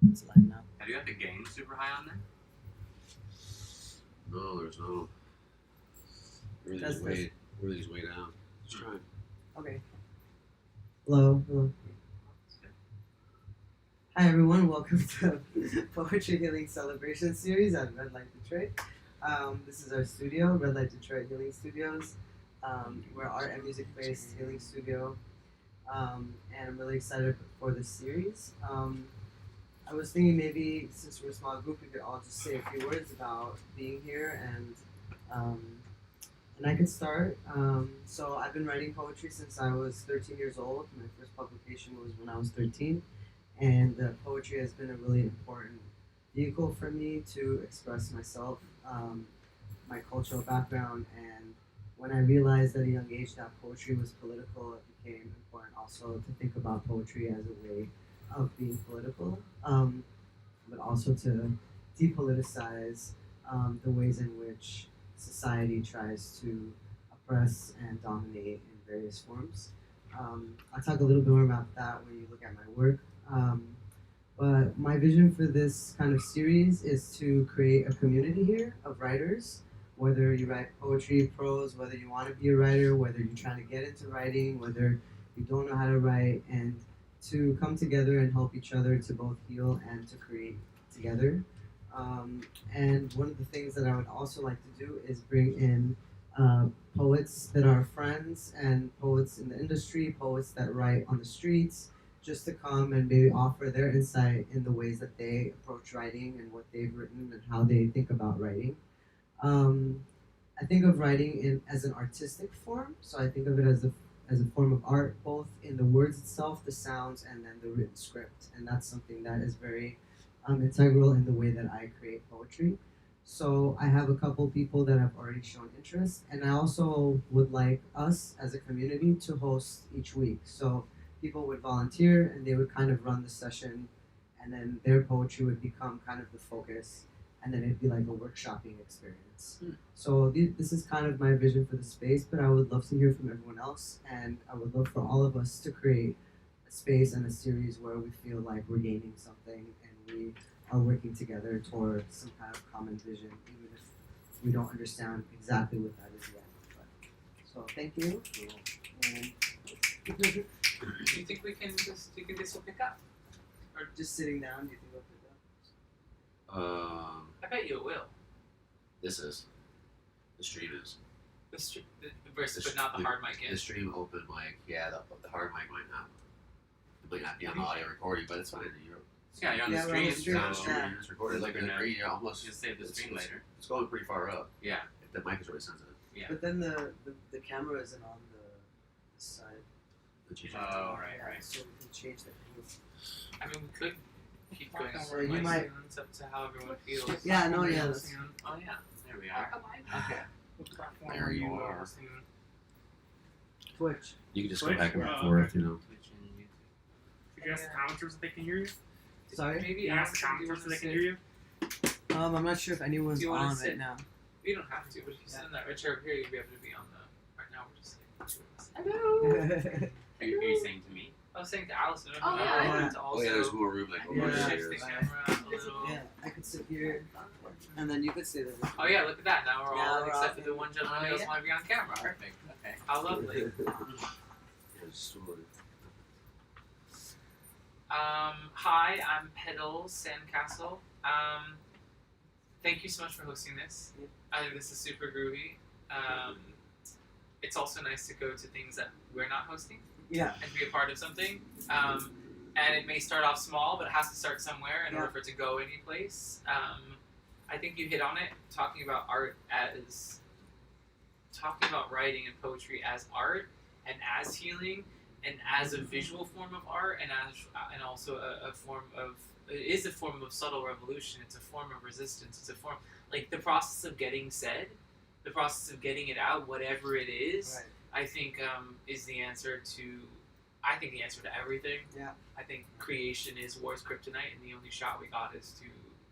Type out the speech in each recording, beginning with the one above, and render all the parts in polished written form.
It's lighting up. Have you got the gain super high on there? No, there's no. Everything's way down. Let's try. Okay. Hello. Hi everyone, welcome to Poetry Healing Celebration Series at Red Light Detroit. This is our studio, Red Light Detroit Healing Studios. We're art and music-based healing studio, and I'm really excited for this series. I was thinking maybe since we're a small group, we could all just say a few words about being here, and I could start. So I've been writing poetry since I was 13 years old. My first publication was when I was 13, and poetry has been a really important vehicle for me to express myself, my cultural background, and when I realized at a young age that poetry was political, it became important also to think about poetry as a way of being political, but also to depoliticize the ways in which society tries to oppress and dominate in various forms. I'll talk a little bit more about that when you look at my work. Um, but my vision for this kind of series is to create a community here of writers, whether you write poetry, prose, whether you want to be a writer, whether you're trying to get into writing, whether you don't know how to write, and to come together and help each other to both heal and to create together. And one of the things that I would also like to do is bring in poets that are friends and poets in the industry, poets that write on the streets, just to come and maybe offer their insight in the ways that they approach writing and what they've written and how they think about writing. Um, I think of writing as an artistic form, so I think of it as a form of art, both in the words itself, the sounds, and then the written script. And that's something that is very integral in the way that I create poetry. So I have a couple people that have already shown interest, and I also would like us as a community to host each week. So people would volunteer, and they would kind of run the session, and then their poetry would become kind of the focus, and then it'd be like a workshopping experience. So this is kind of my vision for the space, but I would love to hear from everyone else, and I would love for all of us to create a space and a series where we feel like we're gaining something and we are working together toward some kind of common vision, even if we don't understand exactly what that is yet. But, so thank you. And Do you think we can just? Do you think this will pick up? or just sitting down, do you think we'll pick up? I bet you it will. This is. The stream is. Versus, but not the hard mic The in. stream open mic, yeah, the hard mic might not. It might not be on the audio recording, but it's fine. Yeah, you're on Yeah, the we're on the stream. stream. It's on stream. Yeah. It's recorded like Yeah. almost. You just save the stream later. It's going pretty far up. Yeah. If the mic is really sensitive. Yeah. But then the camera isn't on the side. But you Oh, right. So we can change the angle. I mean, we could keep going So over you mics might- and it's up to how everyone feels. Yeah, no, yeah, that's- Oh yeah. There we are. Okay. There you are. Twitch. You can just Twitch? go back and Oh, forth, okay. you know. Twitch and YouTube. Could you ask the commenters if they can hear you? Sorry? Maybe You ask the ask them, do you commenters want if to they can sit? hear you? I'm not sure if anyone's Do you wanna on sit? right now. You don't have to, but if you sit in that red chair over here, you'll be able to be on the. Right now, we're just like two of us. Hello. Are you saying to me? I was saying to Allison. Oh, yeah, I I- wanted to Oh also yeah, there's more room like over Yeah. shift the here. camera a little. Yeah, I could sit here, and then you could sit there. Oh yeah, look at that. Now we're Yeah, all we're except all for the one gentleman Oh, who doesn't yeah. want to be on camera. Perfect. Okay. How lovely. Yeah, sort of. Hi, I'm Pedal Sandcastle. Thank you so much for hosting this. Yeah. I think this is super groovy. It's also nice to go to things that we're not hosting Yeah. and be a part of something. And it may start off small, but it has to start somewhere in Yeah. order for it to go any place. I think you hit on it, talking about art as talking about writing and poetry as art and as healing and as a visual form of art and also a form of it is a form of subtle revolution. It's a form of resistance. It's a form like the process of getting said, the process of getting it out, whatever it is. Right. I think is the answer to. I think the answer to everything. Yeah. I think creation is war's kryptonite, and the only shot we got is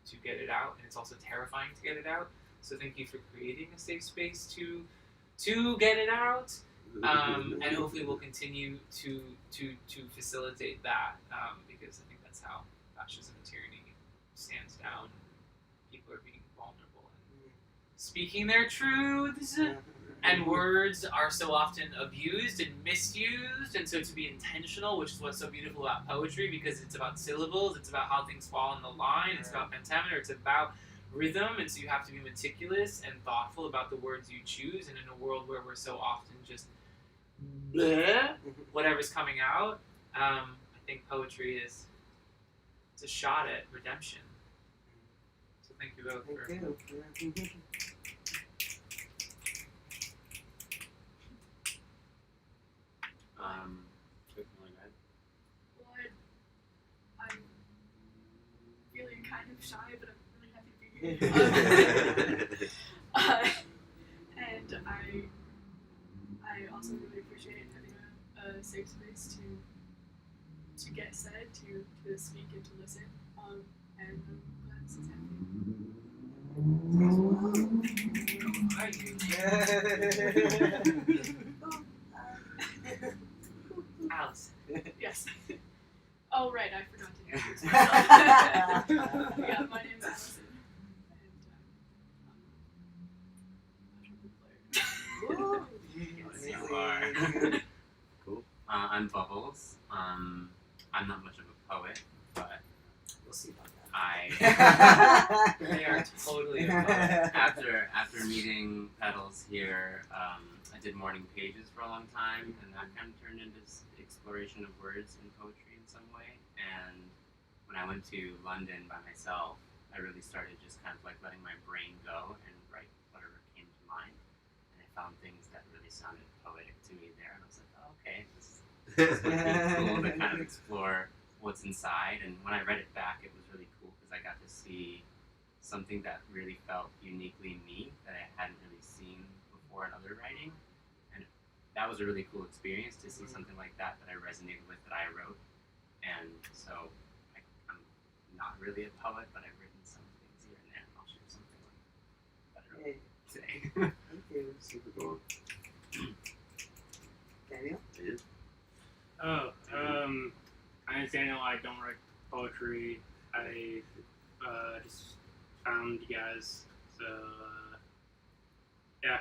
to get it out, and it's also terrifying to get it out. So thank you for creating a safe space to get it out, and hopefully we'll continue to facilitate that because I think that's how fascism and tyranny hands down, people are being vulnerable and speaking their truths. And words are so often abused and misused, and so to be intentional, which is what's so beautiful about poetry, because it's about syllables, it's about how things fall in the line, it's about pentameter, it's about rhythm, and so you have to be meticulous and thoughtful about the words you choose, and in a world where we're so often just bleh, whatever's coming out, I think poetry is it's a shot at redemption. So thank you both for Thank you. Quick, really bad. Well, I'm feeling kind of shy, but I'm really happy to be here. And I also really appreciate having a safe space to get said, to speak and to listen. And I'm glad this is happening. Alice. Yes. Oh, right, I forgot to introduce myself. Yeah, my name's Allison, and I'm a trumpet player. You are. Cool. I'm Bubbles. I'm not much of a poet, but We'll see about that. They are totally after meeting Petals here, I did morning pages for a long time, and that kind of turned into exploration of words and poetry in some way. And when I went to London by myself, I really started just kind of like letting my brain go and write whatever came to mind. And I found things that really sounded poetic to me there, and I was like, oh, okay, this is really cool to kind of explore what's inside. And when I read it back, it was really cool because I got to see something that really felt uniquely me that I hadn't really seen before in other writing. And that was a really cool experience to see something like that I resonated with that I wrote. And so I'm not really a poet, but I've written some things here and there, and I'll share something that I wrote today. Thank you. Super cool. Daniel? Dude. Oh, my name's Daniel. I don't write poetry. I just found you guys. So, yeah.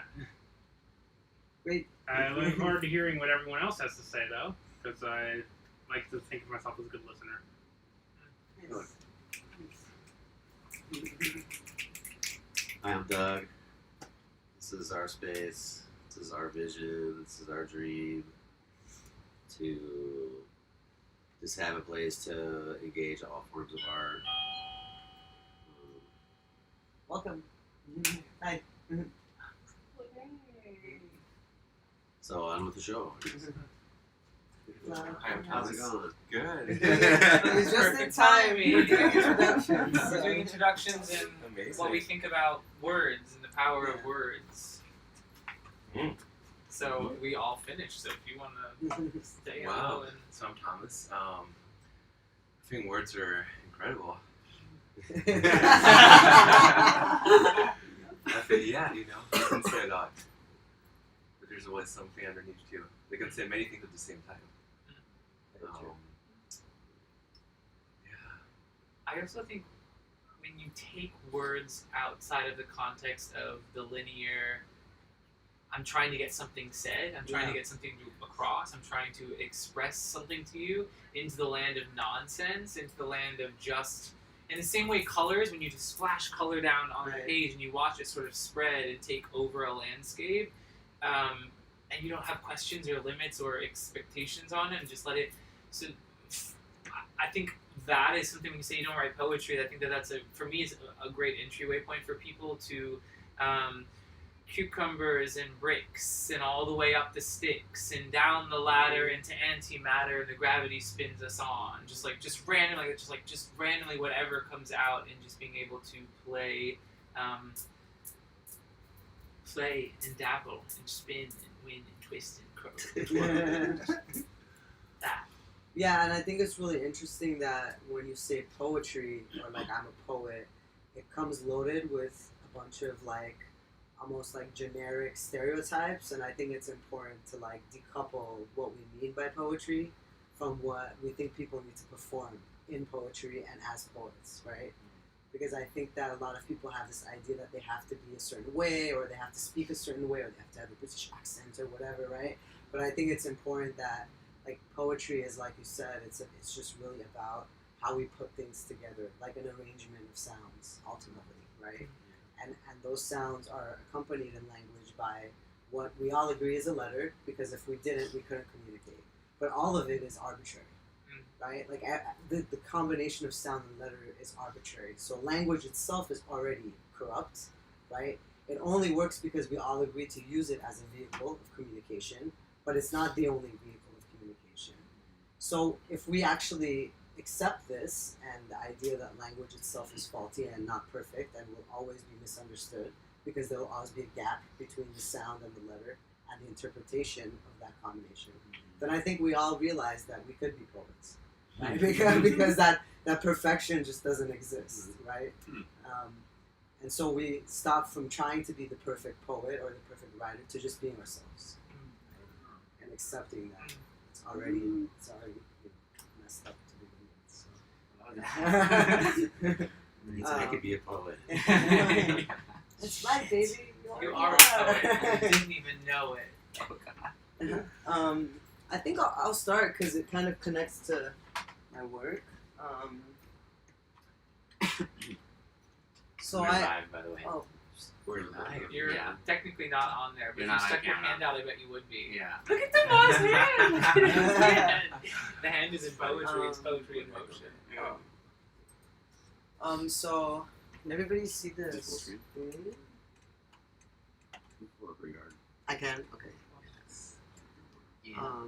Great. I look forward to hearing what everyone else has to say, though, because I like to think of myself as a good listener. Hi, I'm Doug. This is our space. This is our vision. This is our dream. To just have a place to engage all forms of art. Welcome. Hi. So on with the show. How's it going? Good. It's just in time. We're doing introductions. We're doing introductions and Amazing. what we think about words and the power of words. So we all finished. So if you want to stay a Wow. little and So I'm Thomas. I think words are incredible. I think, yeah, you can say a lot. But there's always something underneath too. They can say many things at the same time. Yeah. I also think when you take words outside of the context of the linear, I'm trying to get something said, I'm trying to get something across, I'm trying to express something to you, into the land of nonsense, into the land of just, in the same way colors, when you just splash color down on the page and you watch it sort of spread and take over a landscape, and you don't have questions or limits or expectations on it, and just let it, so I think that is something when you say you don't write poetry, I think that's for me, it's a great entryway point for people to, cucumbers and bricks and all the way up the sticks and down the ladder into antimatter, and the gravity spins us on. Just randomly whatever comes out, and just being able to play and dabble and spin and win and twist and curl. That. Yeah, and I think it's really interesting that when you say poetry, or like I'm a poet, it comes loaded with a bunch of like almost like generic stereotypes, and I think it's important to like decouple what we mean by poetry from what we think people need to perform in poetry and as poets, right? because I think that a lot of people have this idea that they have to be a certain way, or they have to speak a certain way, or they have to have a British accent or whatever, right? But I think it's important that like poetry is, like you said, it's just really about how we put things together, like an arrangement of sounds ultimately, right? And those sounds are accompanied in language by what we all agree is a letter, because if we didn't, we couldn't communicate. But all of it is arbitrary, right? Like the combination of sound and letter is arbitrary. So language itself is already corrupt, right? It only works because we all agree to use it as a vehicle of communication, but it's not the only vehicle of communication. So if we actually accept this and the idea that language itself is faulty and not perfect and will always be misunderstood, because there will always be a gap between the sound and the letter and the interpretation of that combination, then I think we all realize that we could be poets, right? because that perfection just doesn't exist, right? And so we stop from trying to be the perfect poet or the perfect writer to just being ourselves, right? And accepting that it's already messed up to begin with. So. Means I could be a poet. That's right, baby. You are a poet. You didn't even know it. Oh God. I think I'll start because it kind of connects to my work. So We're I. live, by the way. Oh, We're live. You're Yeah. technically not on there, but You're if not you on stuck your camera. hand out, I bet you would be. Yeah. Look at the boss hand! Look at his hand! The hand is in poetry, it's poetry in motion. So can everybody see this? Full screen? Full regard. I can. Okay. Yeah.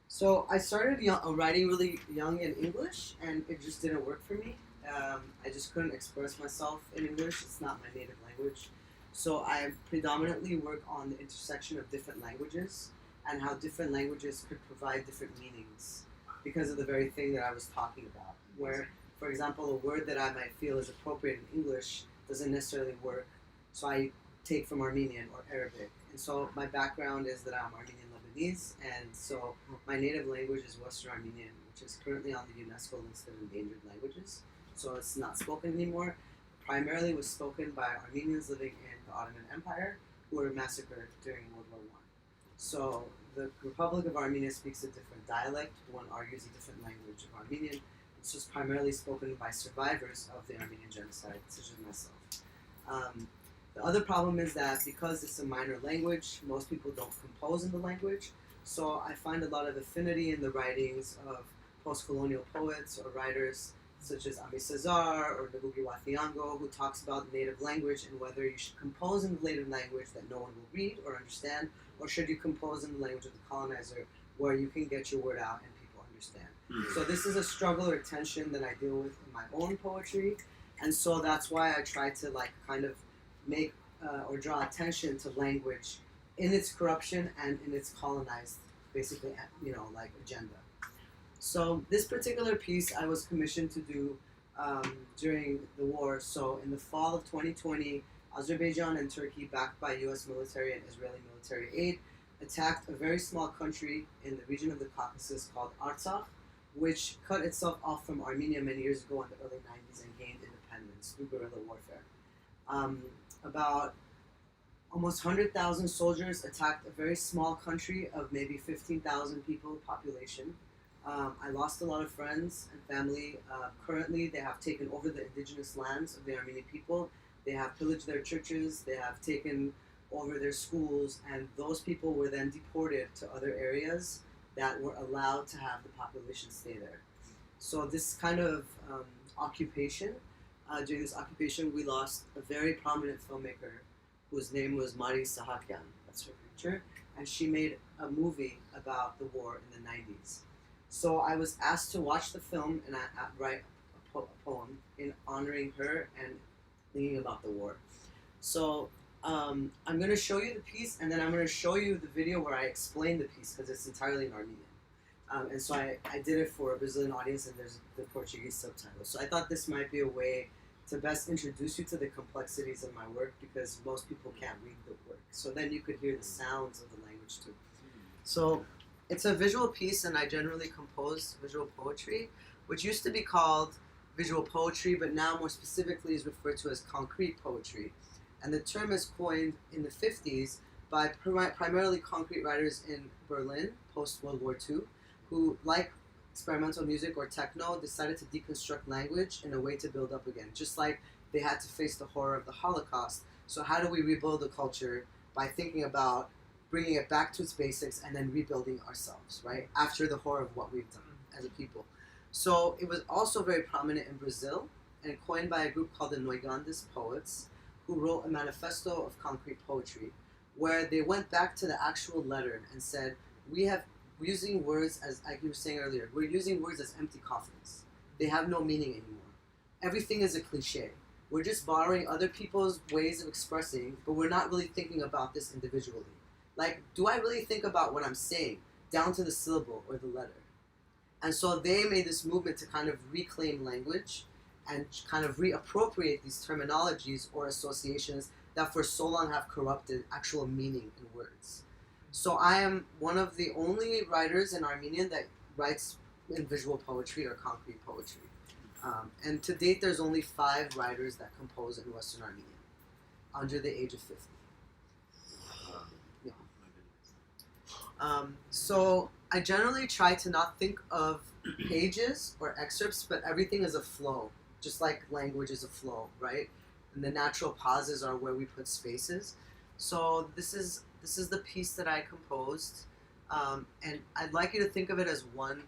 So I started writing really young in English, and it just didn't work for me. I just couldn't express myself in English. It's not my native language. So I predominantly work on the intersection of different languages and how different languages could provide different meanings because of the very thing that I was talking about. Where, for example, a word that I might feel is appropriate in English doesn't necessarily work. So I take from Armenian or Arabic. And so my background is that I'm Armenian Lebanese, and so my native language is Western Armenian, which is currently on the UNESCO list of endangered languages. So it's not spoken anymore. Primarily was spoken by Armenians living in the Ottoman Empire who were massacred during World War I. So the Republic of Armenia speaks a different dialect. One argues a different language of Armenian. It's just primarily spoken by survivors of the Armenian genocide, such as myself. The other problem is that because it's a minor language, most people don't compose in the language. So I find a lot of affinity in the writings of post-colonial poets or writers such as Ami Cesar or Ngugi wa Thiong'o, who talks about native language and whether you should compose in the native language that no one will read or understand, or should you compose in the language of the colonizer where you can get your word out and people understand. So this is a struggle or tension that I deal with in my own poetry, and so that's why I try to kind of make or draw attention to language in its corruption and in its colonized, basically, agenda. So this particular piece I was commissioned to do during the war. So in the fall of 2020, Azerbaijan and Turkey, backed by U.S. military and Israeli military aid, attacked a very small country in the region of the Caucasus called Artsakh, which cut itself off from Armenia many years ago in the early 90s and gained independence through guerrilla warfare. About almost 100,000 soldiers attacked a very small country of maybe 15,000 people population. I lost a lot of friends and family. Currently, they have taken over the indigenous lands of the Armenian people. They have pillaged their churches. They have taken over their schools, and those people were then deported to other areas that were allowed to have the population stay there. So this kind of occupation, during this occupation, we lost a very prominent filmmaker whose name was Mari Sahakyan. That's her picture. And she made a movie about the war in the 90s. So I was asked to watch the film and I write a poem in honoring her and thinking about the war. So I'm going to show you the piece, and then I'm going to show you the video where I explain the piece because it's entirely in Armenian. And so I did it for a Brazilian audience, and there's the Portuguese subtitles. So I thought this might be a way to best introduce you to the complexities of my work, because most people can't read the work. So then you could hear the sounds of the language too. So it's a visual piece, and I generally compose visual poetry, which used to be called visual poetry, but now more specifically is referred to as concrete poetry. And the term is coined in the 50s by primarily concrete writers in Berlin post World War II, who, like experimental music or techno, decided to deconstruct language in a way to build up again, just like they had to face the horror of the Holocaust. So how do we rebuild a culture? By thinking about bringing it back to its basics and then rebuilding ourselves, right? After the horror of what we've done as a people. So it was also very prominent in Brazil and coined by a group called the Noigandist Poets, who wrote a manifesto of concrete poetry, where they went back to the actual letter and said, we're using words as, like you were saying earlier, we're using words as empty coffins. They have no meaning anymore. Everything is a cliche. We're just borrowing other people's ways of expressing, but we're not really thinking about this individually. Like, do I really think about what I'm saying, down to the syllable or the letter? And so they made this movement to kind of reclaim language and kind of reappropriate these terminologies or associations that for so long have corrupted actual meaning in words. So I am one of the only writers in Armenian that writes in visual poetry or concrete poetry. And to date, there's only 5 writers that compose in Western Armenian under the age of 50. Yeah. So I generally try to not think of pages or excerpts, but everything is a flow, just like language is a flow, right? And the natural pauses are where we put spaces. So this is the piece that I composed, and I'd like you to think of it as one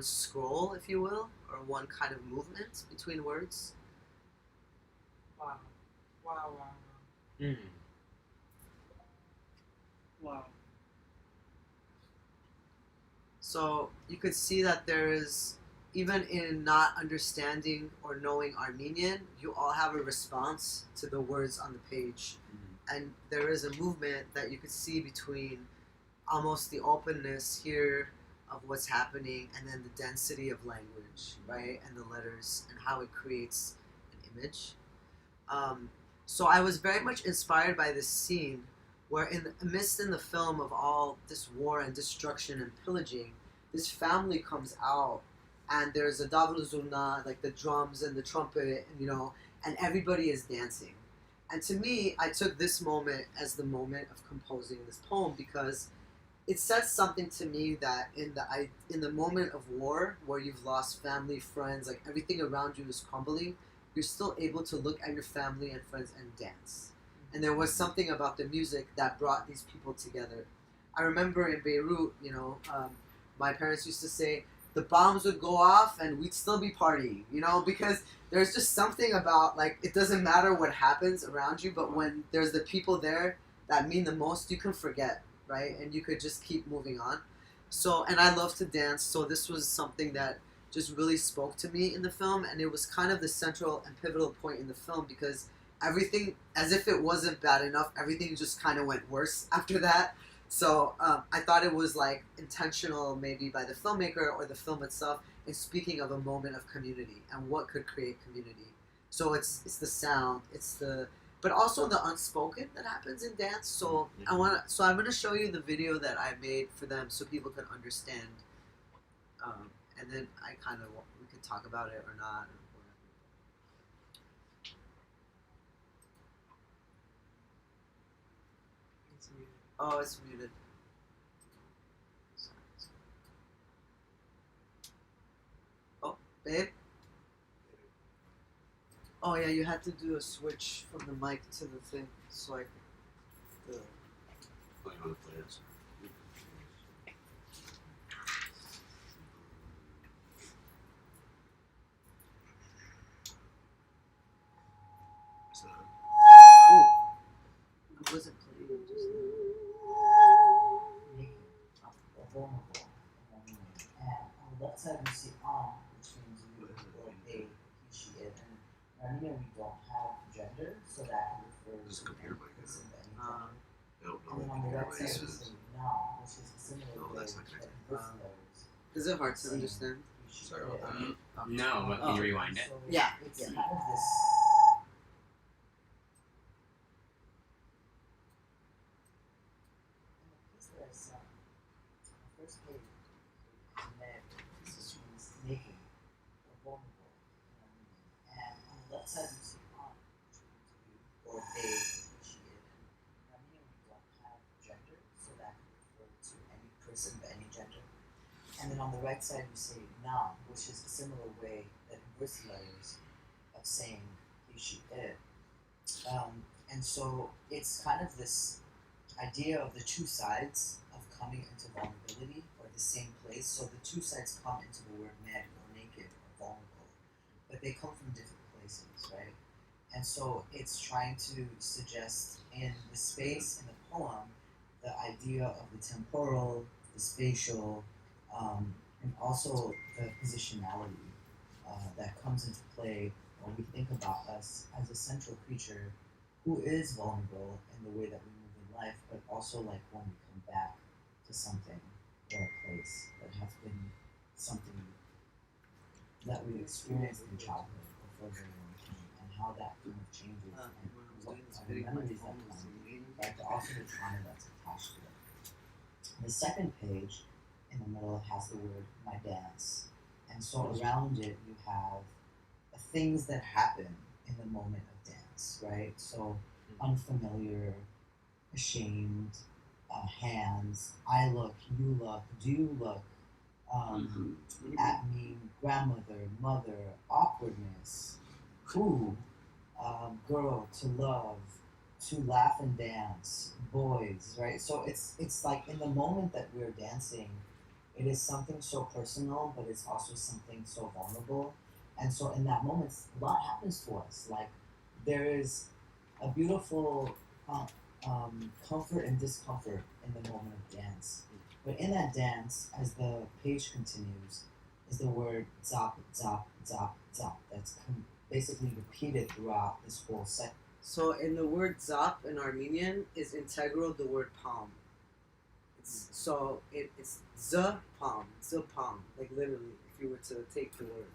scroll, if you will, or one kind of movement between words. Wow. Wow. Wow. Mm. Wow. So you could see that there is, even in not understanding or knowing Armenian, you all have a response to the words on the page. And there is a movement that you could see between almost the openness here of what's happening and then the density of language, right? And the letters and how it creates an image. So I was very much inspired by this scene where in the film of all this war and destruction and pillaging, this family comes out and there's a davul zurna, like the drums and the trumpet, and everybody is dancing. And to me, I took this moment as the moment of composing this poem because it says something to me that in the moment of war, where you've lost family, friends, like everything around you is crumbling, you're still able to look at your family and friends and dance. And there was something about the music that brought these people together. I remember in Beirut, my parents used to say, the bombs would go off and we'd still be partying, because there's just something about, like, it doesn't matter what happens around you, but when there's the people there that mean the most, you can forget, right? And you could just keep moving on. So, and I love to dance, so this was something that just really spoke to me in the film, and it was kind of the central and pivotal point in the film because everything, as if it wasn't bad enough, everything just kind of went worse after that. So I thought it was like intentional maybe by the filmmaker or the film itself in speaking of a moment of community and what could create community. So it's the sound, but also the unspoken that happens in dance. So I'm going to show you the video that I made for them so people can understand. And then we could talk about it or not. Oh, it's muted. Oh, babe? Oh, yeah, you had to do a switch from the mic to the thing, so I could... What do you want to play this? Ooh. I wasn't playing it just now. Vulnerable. And on the left side we see which means you or a, he, she, it. And in Armenian we don't have gender, so that refers to any person of any gender. And then on the right side we see which is a similar way that person letters. Is it hard to understand? He, she, Sorry about it. that. No, but can you rewind it? So Yeah. it's kind of this. First page, and then this means naked or vulnerable. side we see on, which means you or they, she, it. And Armenian we don't have gender, so that can refer to any person of any gender. And then on the right side we say na, which is a similar way that inverse letters of saying he, she, it. And so it's kind of this idea of the two sides of coming into vulnerability or the same place. So the two sides come into the word med or naked or vulnerable, but they come from different places, right? And so it's trying to suggest in the space in the poem the idea of the temporal, the spatial, and also the positionality that comes into play when we think about us as a central creature who is vulnerable in the way that we move in life, but also like when we come back to something or a place that has been something that we experienced in childhood or for a very long time, and how that kind of changes When I and was what doing this are the video, memories that almost come, amazing. right? But also the trauma that's attached to it. The second page in the middle has the word my dance. And so around it you have things that happen in the moment of dance, right? So unfamiliar, ashamed, hands, I look, you look, do you look, at me, grandmother, mother, awkwardness, ooh, girl, to love, to laugh and dance, boys, right? So it's like in the moment that we're dancing, it is something so personal, but it's also something so vulnerable. And so in that moment, a lot happens to us. Like there is a beautiful comfort and discomfort in the moment of dance. But in that dance, as the page continues, is the word zap, zap, zap, zap. That's basically repeated throughout this whole set. So in the word zap in Armenian is integral the word palm. It's the palm, like literally, if you were to take the word.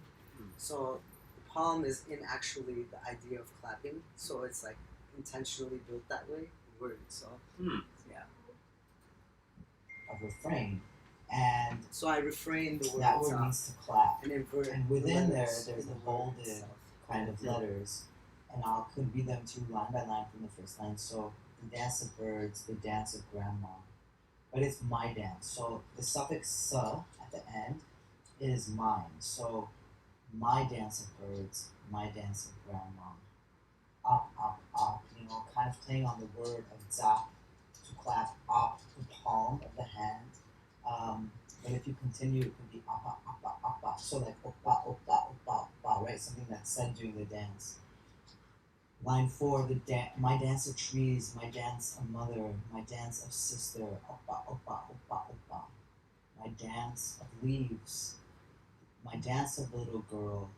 So the palm is in actually the idea of clapping. So it's like intentionally built that way, the word itself. Yeah. Of refrain, and So I refrain the word that word zap means to clap. and invert And the within there, letters there's in the word bolded itself. kind of letters, and I could read them to you line by line from the first line. So the dance of birds, the dance of grandma, but it's my dance. So the suffix sa at the end is mine. So my dance of birds, my dance of grandma. Up, up, up, kind of playing on the word of zap, to clap up the palm of the hand. But if you continue, it could be appa, appa, appa. So like oppa, oppa, oppa, oppa, right? Something that's said during the dance. Line 4, my dance of trees, my dance of mother, my dance of sister, oppa, oppa, oppa, oppa. My dance of leaves, my dance of little girl,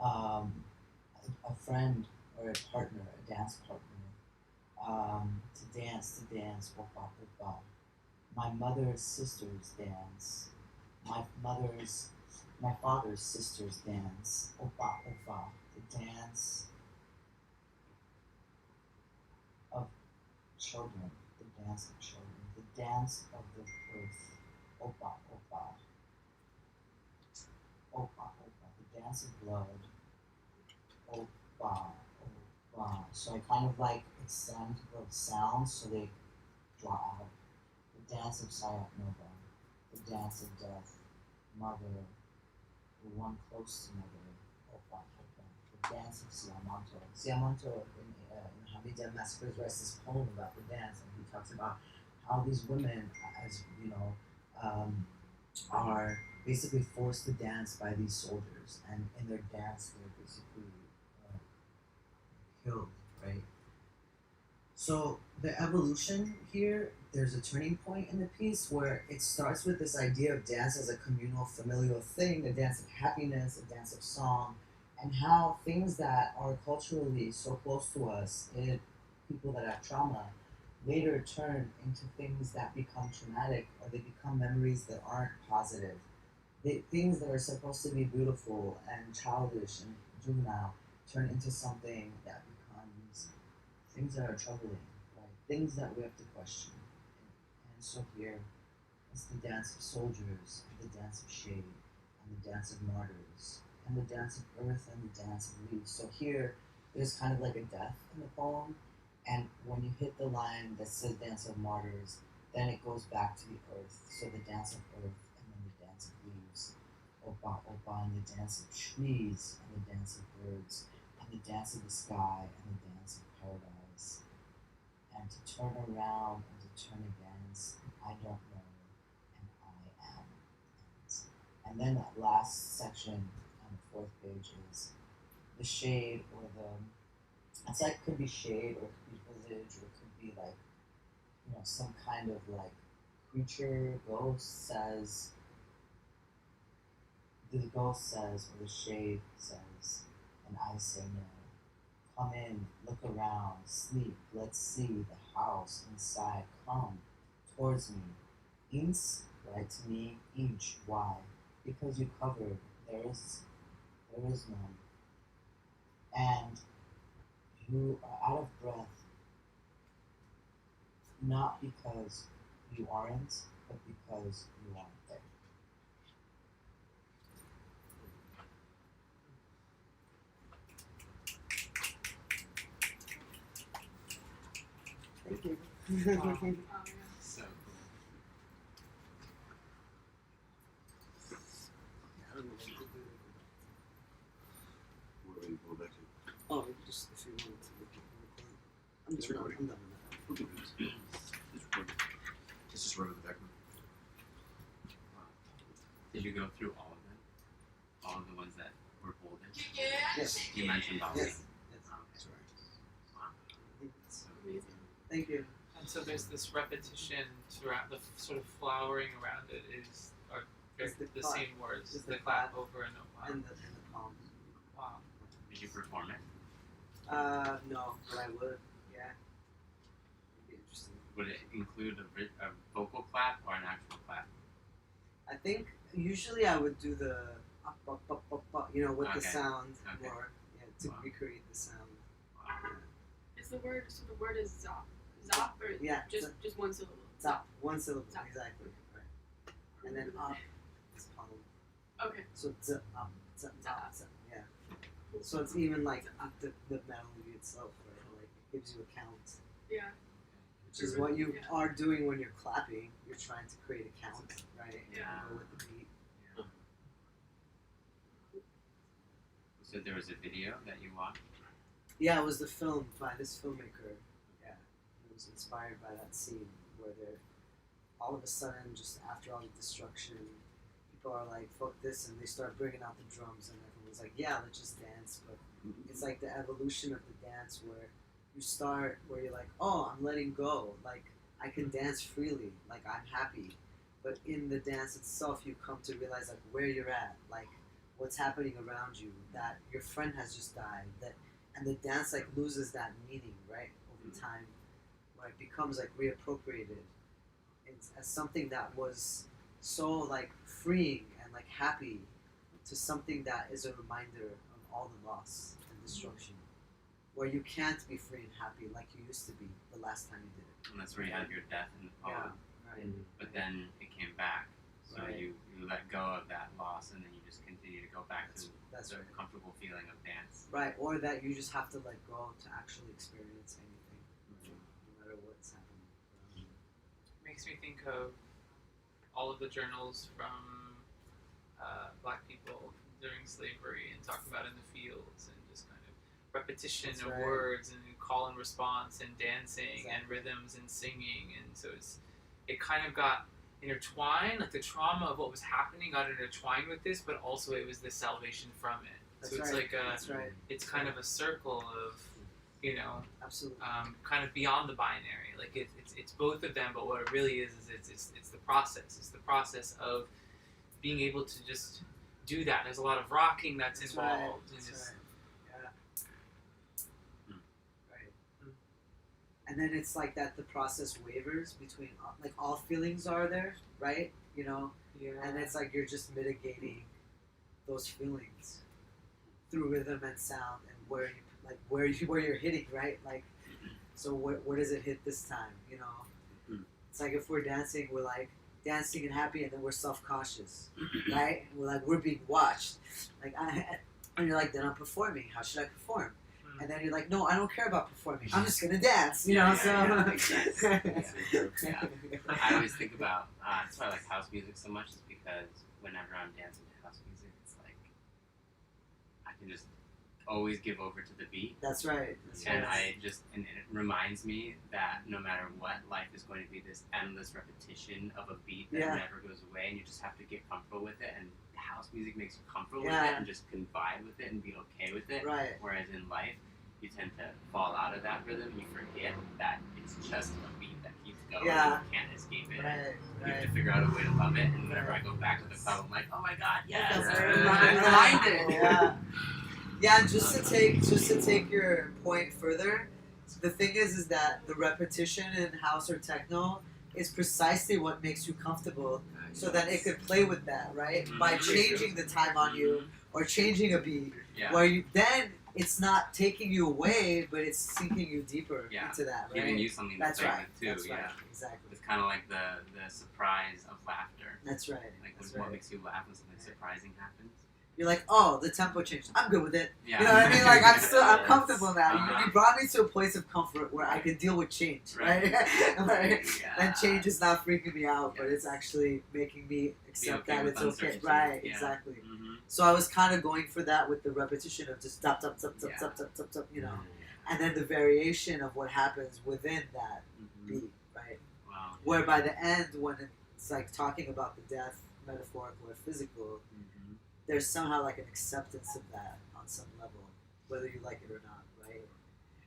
a friend or a partner, a dance partner, to dance, oppa, oppa. My mother's sister's dance, my father's sister's dance, oppa, oppa, the dance of children, the dance of children, the dance of the earth, oppa, oppa, oppa, oppa, the dance of blood, oppa, oppa. So I kind of like extend the sounds so they draw out. The dance of Sayat Nova, the dance of death, mother, the one close to mother, oppa, oppa, the dance of Siamanto. Siamanto in Hamidian Massacres writes this poem about the dance, and he talks about how these women, as you know, are basically forced to dance by these soldiers, and in their dance they're basically killed, right? So the evolution here, there's a turning point in the piece where it starts with this idea of dance as a communal, familial thing, a dance of happiness, a dance of song, and how things that are culturally so close to us, people that have trauma, later turn into things that become traumatic, or they become memories that aren't positive. Things that are supposed to be beautiful and childish and juvenile turn into something that becomes things that are troubling, right? Things that we have to question. And so here is the dance of soldiers, and the dance of shade, and the dance of martyrs, and the dance of earth and the dance of leaves. So here, there's kind of like a death in the poem, and when you hit the line that says dance of martyrs, then it goes back to the earth. So the dance of earth and then the dance of leaves. Opa opa and the dance of trees and the dance of birds and the dance of the sky and the dance of paradise. And to turn around and to turn against, I don't know, and I am. And then that last section on the fourth page is the shade or the, it's like, could be shade or it could be visage or it could be like, you know, some kind of like creature, ghost says, the ghost says, or the shade says, and I say no. Come in, look around, sleep, let's see the house inside, come towards me. Ins, right to me, inch, why? Because you covered, there is none. And you are out of breath, not because you aren't, but because you aren't there. Thank you. So Where do you go back to? Oh, just if you wanted to look at the recording. I'm just It's recording. I'm done with that. Okay, it's recording. It's just running in the background. did you go through all of them? All of the ones that were bolded? Yes. You mentioned all of Yes. them. Yes. Okay. Wow. So Amazing. Thank you. And so there's this repetition throughout, the sort of flowering around it is are It's the, the clap. same words, It's the the clap clap. over and over. And the palm. Wow. did you perform it? No, but I would. Yeah. It'd be interesting. Would it include a vocal clap or an actual clap? I think usually I would do the up, you know, with the Okay. sound Okay. more, to Wow. recreate the sound. Wow. Is the word, so the word is zop? Zop or Yeah, just one syllable? Zap, one syllable, Zap. exactly. Right. And then up is palm. Okay. So z up, Zap. yeah. So it's even like the melody itself, right? Like it gives you a count, Yeah. which is what you Yeah. are doing when you're clapping. You're trying to create a count, right? Yeah. Go with the beat. So there was a video that you watched? Yeah, it was the film by this filmmaker. Yeah, it was inspired by that scene where they're all of a sudden, just after all the destruction, people are like, "Fuck this," and they start bringing out the drums, and everyone's like, "Yeah, let's just dance." But it's like the evolution of the dance where you start where you're like, "Oh, I'm letting go. Like I can dance freely. Like I'm happy." But in the dance itself, you come to realize like where you're at, like what's happening around you, that your friend has just died, that and the dance like loses that meaning, right, over time, where it becomes like reappropriated as something that was so like freeing and like happy to something that is a reminder of all the loss and destruction, where you can't be free and happy like you used to be the last time you did it. And that's where you had your death in the poem. Right. But then it came back. So Right. you let go of that loss and then you just continue to go back to That's the right. comfortable feeling of dance. Right, or that you just have to let go to actually experience anything, no matter what's happening around you. Makes me think of all of the journals from Black people during slavery and talking about in the fields and just kind of repetition That's of right. words and call and response and dancing and Exactly. rhythms and singing, and so it kind of got intertwined, like the trauma of what was happening got intertwined with this, but also it was the salvation from it. That's so it's right. like That's right. it's kind of a circle of, you know, Absolutely. kind of beyond the binary. Like it's both of them, but what it really is it's the process. It's the process of being able to just do that. There's a lot of rocking that's Right. involved. That's And just, right. Yeah. Hmm. Right. And then it's like that the process wavers between like all feelings are there, right? You know, yeah. and it's like you're just mitigating those feelings through rhythm and sound and where you're hitting, right? Like, so where does it hit this time? You know, Mhm. it's like if we're dancing, we're like dancing and happy, and then we're self-conscious, right? And we're being watched. And you're like, then I'm performing. How should I perform? And then you're like, no, I don't care about performing. I'm just gonna dance, you know. Exactly. Yeah. I always think about that's why I like house music so much, is because whenever I'm dancing to house music, it's like I can just always give over to the beat. That's right. And it reminds me that no matter what, life is going to be this endless repetition of a beat that never goes away, and you just have to get comfortable with it. And house music makes you comfortable with it and just can vibe with it and be okay with it. Right. Whereas in life, you tend to fall out of that rhythm. You forget that it's just a beat that keeps going. Yeah. You can't escape it. Right. You have to figure out a way to love it. And whenever I go back to the club, I'm like, oh my god, yes, That's I'm right. reminded. Yeah. Yeah, and just to take your point further, the thing is that the repetition in house or techno is precisely what makes you comfortable, so that it could play with that, right? Mhm. By changing the time on you or changing a beat, Yeah. where you then it's not taking you away, but it's sinking you deeper Yeah. into that, right? Giving you something to That's play right. with too. That's yeah. right. Exactly. It's kind of like the surprise of laughter. That's right. Like That's what right. makes you laugh when something surprising happens. You're like, oh, the tempo changed. I'm good with it. Yeah. You know what I mean? Like I'm comfortable now. Uh-huh. You brought me to a place of comfort where I can deal with change, right? Right? Yeah. And change is not freaking me out, but it's actually making me accept okay that with it's okay. uncertainty. Right? Yeah. Exactly. Mm-hmm. So I was kind of going for that with the repetition of just tap tap tap tap Yeah. tap tap tap tap, you know, and then the variation of what happens within that beat, right? Wow. Where by the end, when it's like talking about the death, metaphorical or physical, Mm-hmm. there's somehow like an acceptance of that on some level, whether you like it or not, right?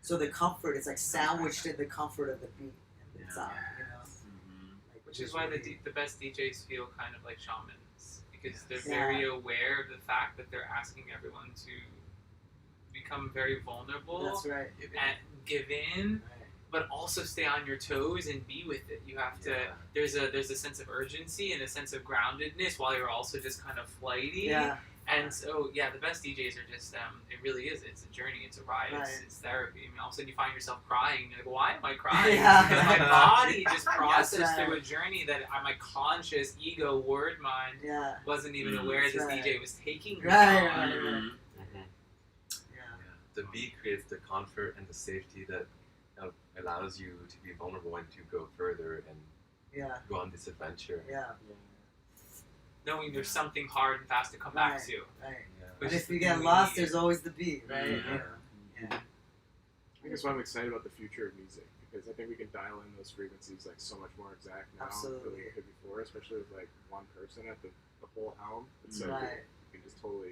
So the comfort, it's like sandwiched in the comfort of the beat and the sound, you know? Mm-hmm. Like, Which is why really- the best DJs feel kind of like shamans, because they're Yeah. very aware of the fact that they're asking everyone to become very vulnerable That's right. and give in, Right. but also stay on your toes and be with it. You have to. There's a sense of urgency and a sense of groundedness while you're also just kind of flighty. Yeah. And so, yeah, the best DJs are just, it really is. It's a journey. It's a ride. Right. It's therapy. I mean, all of a sudden you find yourself crying. You're like, why am I crying? Yeah. Because my body just That's processed right. through a journey that my conscious ego, word mind, Yeah. wasn't even Mm, aware that's this right. DJ was taking me Right, on. right. Mm-hmm. Yeah. The beat creates the comfort and the safety that allows you to be vulnerable and to go further and Yeah. go on this adventure. Yeah. Knowing there's something hard and fast to come back Right. to. Right. Yeah. And Which if is you the get thing we lost, need. there's always the beat, right? Yeah. Yeah. I think that's why I'm excited about the future of music, because I think we can dial in those frequencies like so much more exact now than Absolutely. we could before, especially with like one person at the whole helm. It's so Right. cool. You can just totally,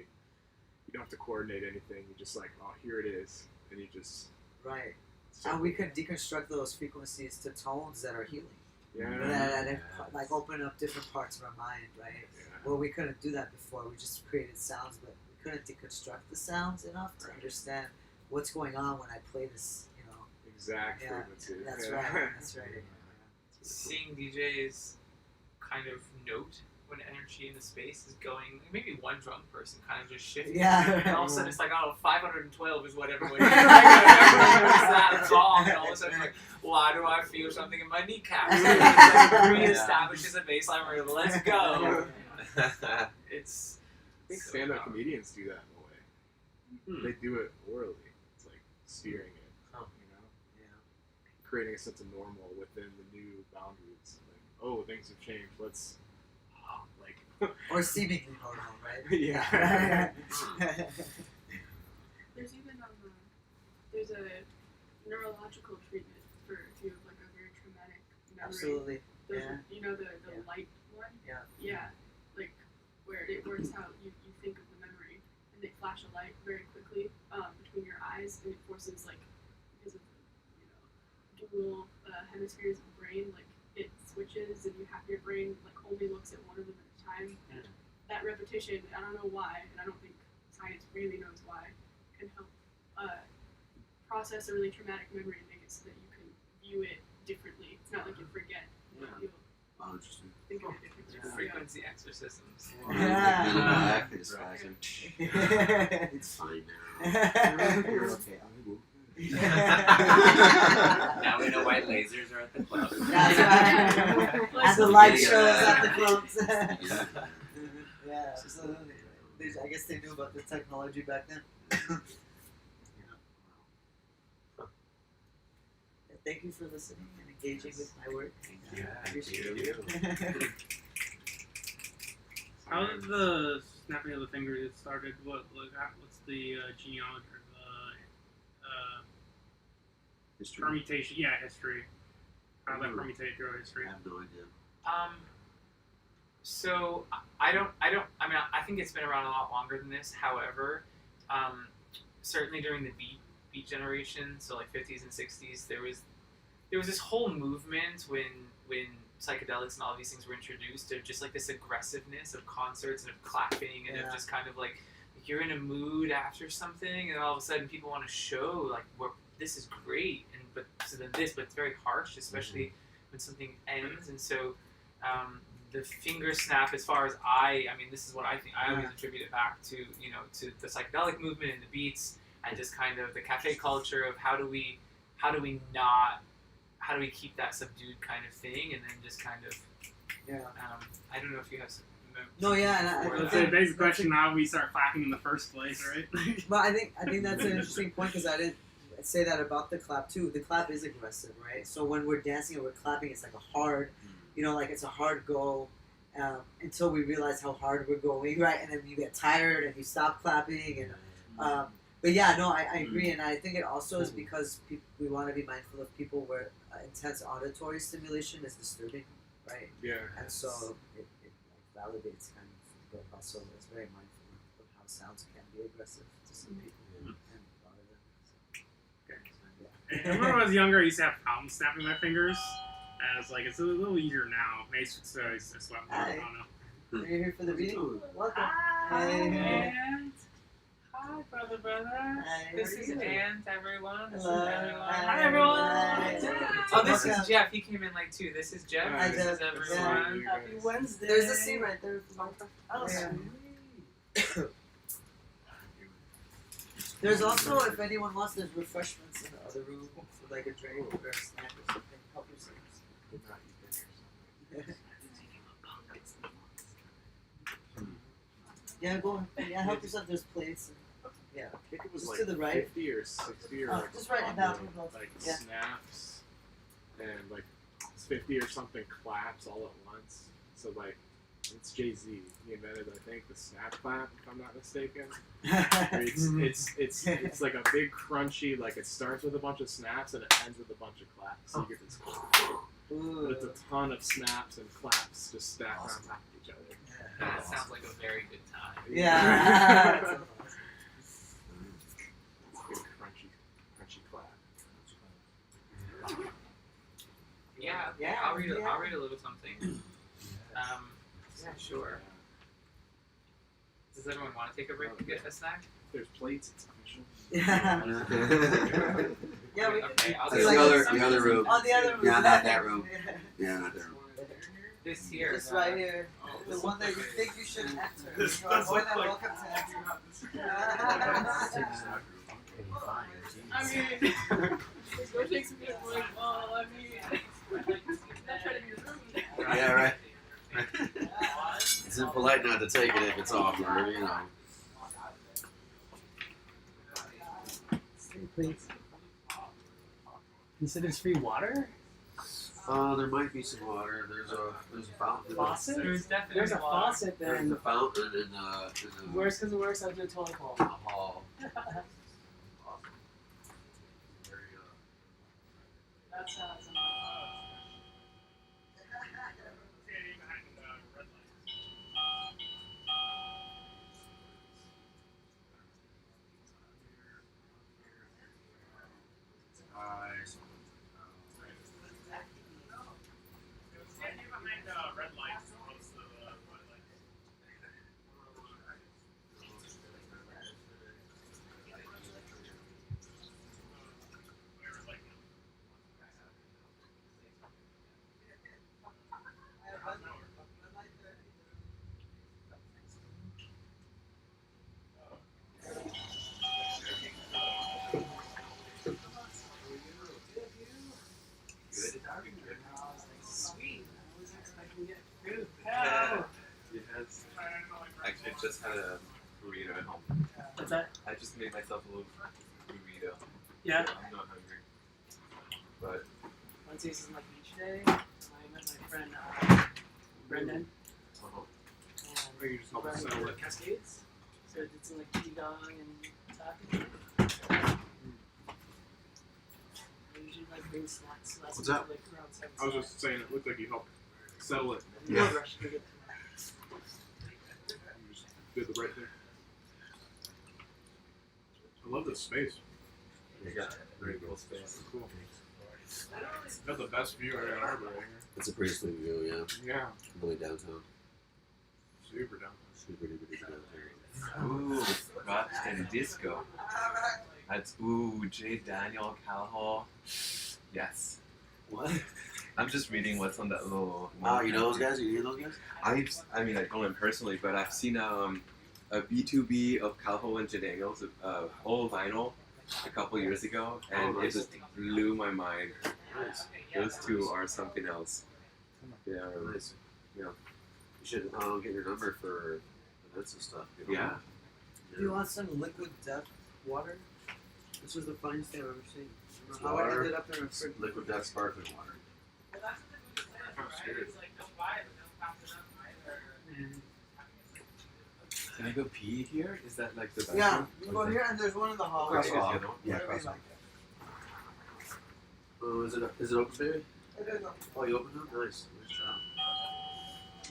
you don't have to coordinate anything. You just like, oh, here it is, and you just. Right. So And we can deconstruct those frequencies to tones that are healing. Yeah. That like open up different parts of our mind, right? Yeah. Well, we couldn't do that before. We just created sounds, but we couldn't deconstruct the sounds enough to Right. understand what's going on when I play this, you know. Exact Yeah, frequency. that's Yeah. right. That's right. Seeing DJs kind of note when energy in the space is going, maybe one drunk person kind of just shifting. Yeah. And all of a sudden it's like, oh, 512 is what everyone hears. That song, and all of a sudden it's like, why do I feel something in my kneecaps? And it like reestablishes a baseline where let's go. It's I think so stand-up powerful. comedians do that in a way. Hmm. They do it orally. It's like steering it, Huh. you know, Yeah. creating a sense of normal within the new boundaries. Like, oh, things have changed. Let's, like, Or seemingly normal, right? yeah. There's even there's a neurological treatment for if you have like a very traumatic memory. Absolutely. Those Yeah. You know the Yeah. light one? Yeah. Yeah. Like where it's how you think of the memory and they flash a light very quickly between your eyes and it forces like because of dual hemispheres of the brain, like it switches and you have your brain like only looks at one of them at a time. And that repetition, I don't know why, and I don't think science really knows why, can help process a really traumatic memory and make it so that you can view it differently. It's not like you forget. Yeah. You'll Oh, interesting. think of it differently. Yeah. Frequency exorcisms. Yeah. Back, distraction. Yeah. It's fine now. You're okay. I will. Now we know why lasers are at the club. That's right. And the light shows at the clubs. Yeah, absolutely. I guess they knew about the technology back then. Thank you for listening and engaging with my work. you. Appreciate Thank it. How did the snapping of the fingers get started? What's the genealogy or the History. permutation? Yeah, history. How that permutated through history. I have no idea. So I don't. I mean, I think it's been around a lot longer than this. However, certainly during the beat generation, so like 50s and 60s, there was this whole movement when psychedelics and all these things were introduced of just like this aggressiveness of concerts and of clapping and of just kind of like you're in a mood after something and all of a sudden people want to show like this is great and but it's very harsh, especially when something ends. And so the finger snap, as far as I mean, this is what I think. I always attribute it back to to the psychedelic movement and the beats and just kind of the cafe culture of how do we keep that subdued kind of thing, and then just kind of I don't know if you have some. No, yeah, and It's a basic question how we start clapping in the first place, right? But I think that's an interesting point because I didn't say that about the clap too. The clap is aggressive, right? So when we're dancing and we're clapping, it's like a hard, like it's a hard go until we realize how hard we're going, right? And then you get tired and you stop clapping. And but yeah, no, I agree, and I think it also is because we want to be mindful of people where intense auditory stimulation is disturbing, right? Yeah. And so it validates kind of the hustle. It's very mindful of how sounds can be aggressive to some people and a lot of them. I remember when I was younger, I used to have problems snapping my fingers. And it's like, it's a little easier now. Maybe it's just I slept more, I don't know. Are you here for the meeting? Welcome. Hi, hi, brother. Hi, This how are is you? Aunt, everyone. This Hello. is everyone. Hi. Hi, everyone. Hi. Oh, this Welcome. is Jeff. He came in late too. This is Jeff. Hi, This is Jeff. everyone. Happy Wednesday. There's a seat right there. Oh, Yeah. sweet. There's also, if anyone wants, there's refreshments in the other room, for like a drink or a snack or something. Help yourselves. Yeah, go on. Yeah, help yourself. There's plates. And, yeah. I think it was Just like to the right. 50 or 60 or Oh, like, just right in that something, one. like Yeah. snaps and like 50 or something claps all at once. So like it's Jay-Z. He invented, I think, the snap clap, if I'm not mistaken. Where it's like a big crunchy, like it starts with a bunch of snaps and it ends with a bunch of claps. So you get this, but it's a ton of snaps and claps just stacked on top of each other. That sounds like a very good time. Yeah. Big crunchy clap. Yeah. Yeah, I'll read. yeah. I'll read a little something. Yeah, sure. Does everyone want to take a break to get a snack? There's plates. It's official. Yeah. Yeah, we Okay, I'll That's do like the other room. on the other room. Yeah, not that room. Yeah, not that room. this here. Just right here. The one that you think you should enter. You are more than welcome to enter. I mean, go take some people like, well, I mean, not trying to be rude. Yeah, right. It's impolite not to take it if it's offered, Please. You said there's free water? There might be some water. There's a fountain. Faucet? There's definitely There's a water. faucet There's then. a fountain in the Worse because it works, I'll do a toilet bowl. hall. That sounds burrito. Yeah. I'm not hungry. But Wednesdays is my beach day. I met my friend Brendan. uh-huh. Or you just help us Brendan settle with it. Cascades. So I did some like qigong and tapping. I usually like bring snacks. So that's What's up? Like around 7. I was just saying, it looked like you helped settle it. No rush to get You just did the right thing. I love this space. Yeah, very cool space. Cool. Got the best view of Ann Arbor right It's a pretty sweet view, yeah. here. Yeah, Really downtown. super down. Super duper downtown. ooh, Rochester Disco. That's J. Daniel Calhoun. Yes. What? I'm just reading what's on that little. Oh, you know those guys? You know those guys? I mean, I don't know him personally, but I've seen a B2B of Calhoun and J. Daniels, old vinyl, a couple years ago, and it just blew my mind. Nice. Those two are something else. They are, Nice. yeah. You should get your number for events and stuff. You know? Yeah. Do you want some liquid death water? This was the funniest thing I've ever seen. I don't know how I Water. ended up in a fridge. Liquid death sparkling water. Can I go pee here? Is that like the bathroom? Yeah, you can go here and there's one in the hallway. Cross off. the other one? Yeah, Whatever you cross off. like. Oh, is it open, baby? I don't know. Oh, you opened it? Nice. Nice job.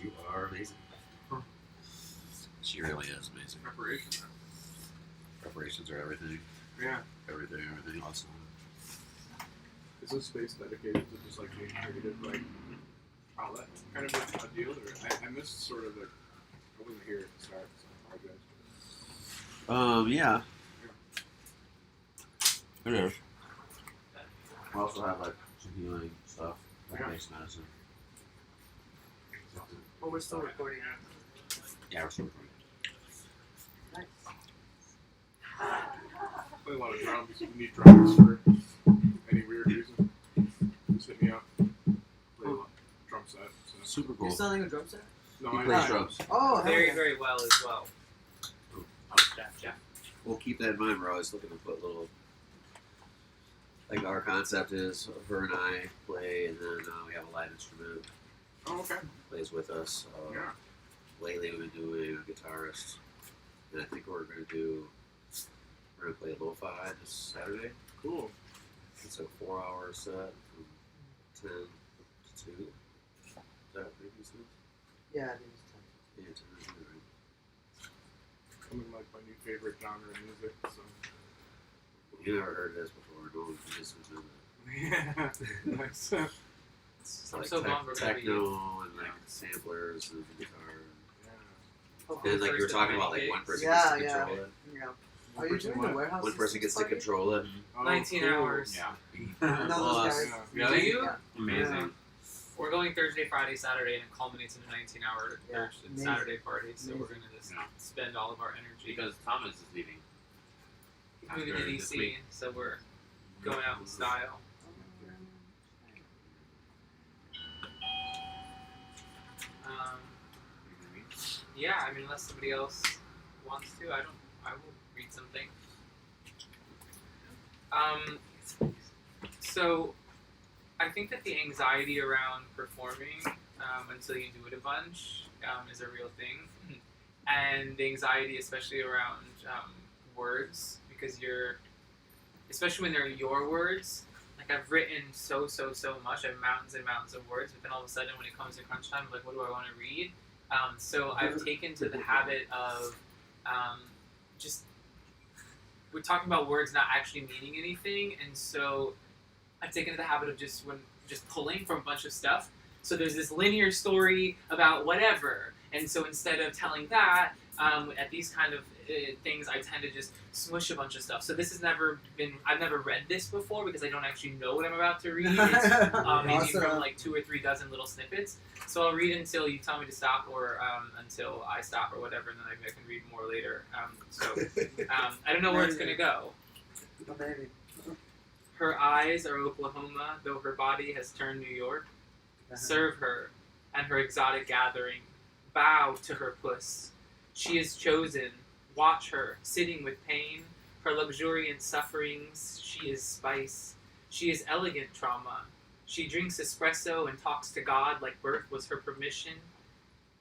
You are amazing. She really is amazing. Preparation. Preparations are everything. Yeah. Everything awesome. Is this space dedicated to just like being creative, like outlet kind of a deal? Or I missed sort of like, I wasn't here at the start, so I apologize. Yeah. It is. We also have like some healing stuff, like Yeah. base medicine. Oh, we're still recording. Yeah, we're still recording. Play a lot of drums. If you need drums for any weird reason, just hit me up. Play a lot drum set. So. Super You're cool. selling a drum set? No, He I plays drums. Oh, hell Very, yeah. very well as well. Yeah. We'll keep that in mind. We're always looking to put little. Like our concept is her and I play, and then we have a live instrument Oh, okay. plays with us. Yeah. Lately, we've been doing a guitarist, and I think we're gonna play lo-fi this Saturday. Cool. It's a 4-hour set from 10 to 2. Is that maybe sense? Yeah, I think it's 10. Yeah, 10 to 2, right? Something like my new favorite genre of music. So. You never heard this before, no? You just listen to it. Yeah. Nice. It's I'm like so glad we're gonna be- techno and like samplers and guitar. Hopefully And like you were first talking of about, many like one gigs. person Yeah, gets to yeah. control it. Yeah. Are you doing the warehouse? One person gets to party? control it. Oh, 19 cool. hours. Yeah. I know those guys. Yeah. Do you? Yeah. Amazing. We're going Thursday, Friday, Saturday, and it culminates in a 19-hour Yeah, amazing. Saturday party. So we're Amazing. gonna just Yeah. spend all of our energy Because Thomas is leaving. moving after to this DC. week. So we're going out in style. Yeah, I mean, unless somebody else wants to, I will read something. So I think that the anxiety around performing until you do it a bunch is a real thing, and the anxiety, especially around words, because especially when they're your words. Like I've written so much. I have mountains and mountains of words, but then all of a sudden, when it comes to crunch time, I'm like, what do I want to read? So I've taken to the habit of just we're talking about words not actually meaning anything, and so I've taken to the habit of just pulling from a bunch of stuff. So there's this linear story about whatever, and so instead of telling that at these kind of things, I tend to just smush a bunch of stuff. So this has I've never read this before because I don't actually know what I'm about to read. It's maybe Awesome. from like 2 or 3 dozen little snippets. So I'll read until you tell me to stop, or until I stop, or whatever, and then I can read more later. I don't know where it's gonna go. Oh, baby. Her eyes are Oklahoma, though her body has turned New York. Serve her and her exotic gathering. Bow to her puss. She is chosen. Watch her, sitting with pain, Her luxuriant sufferings, she is spice. She is elegant trauma. She drinks espresso and talks to God like birth was her permission.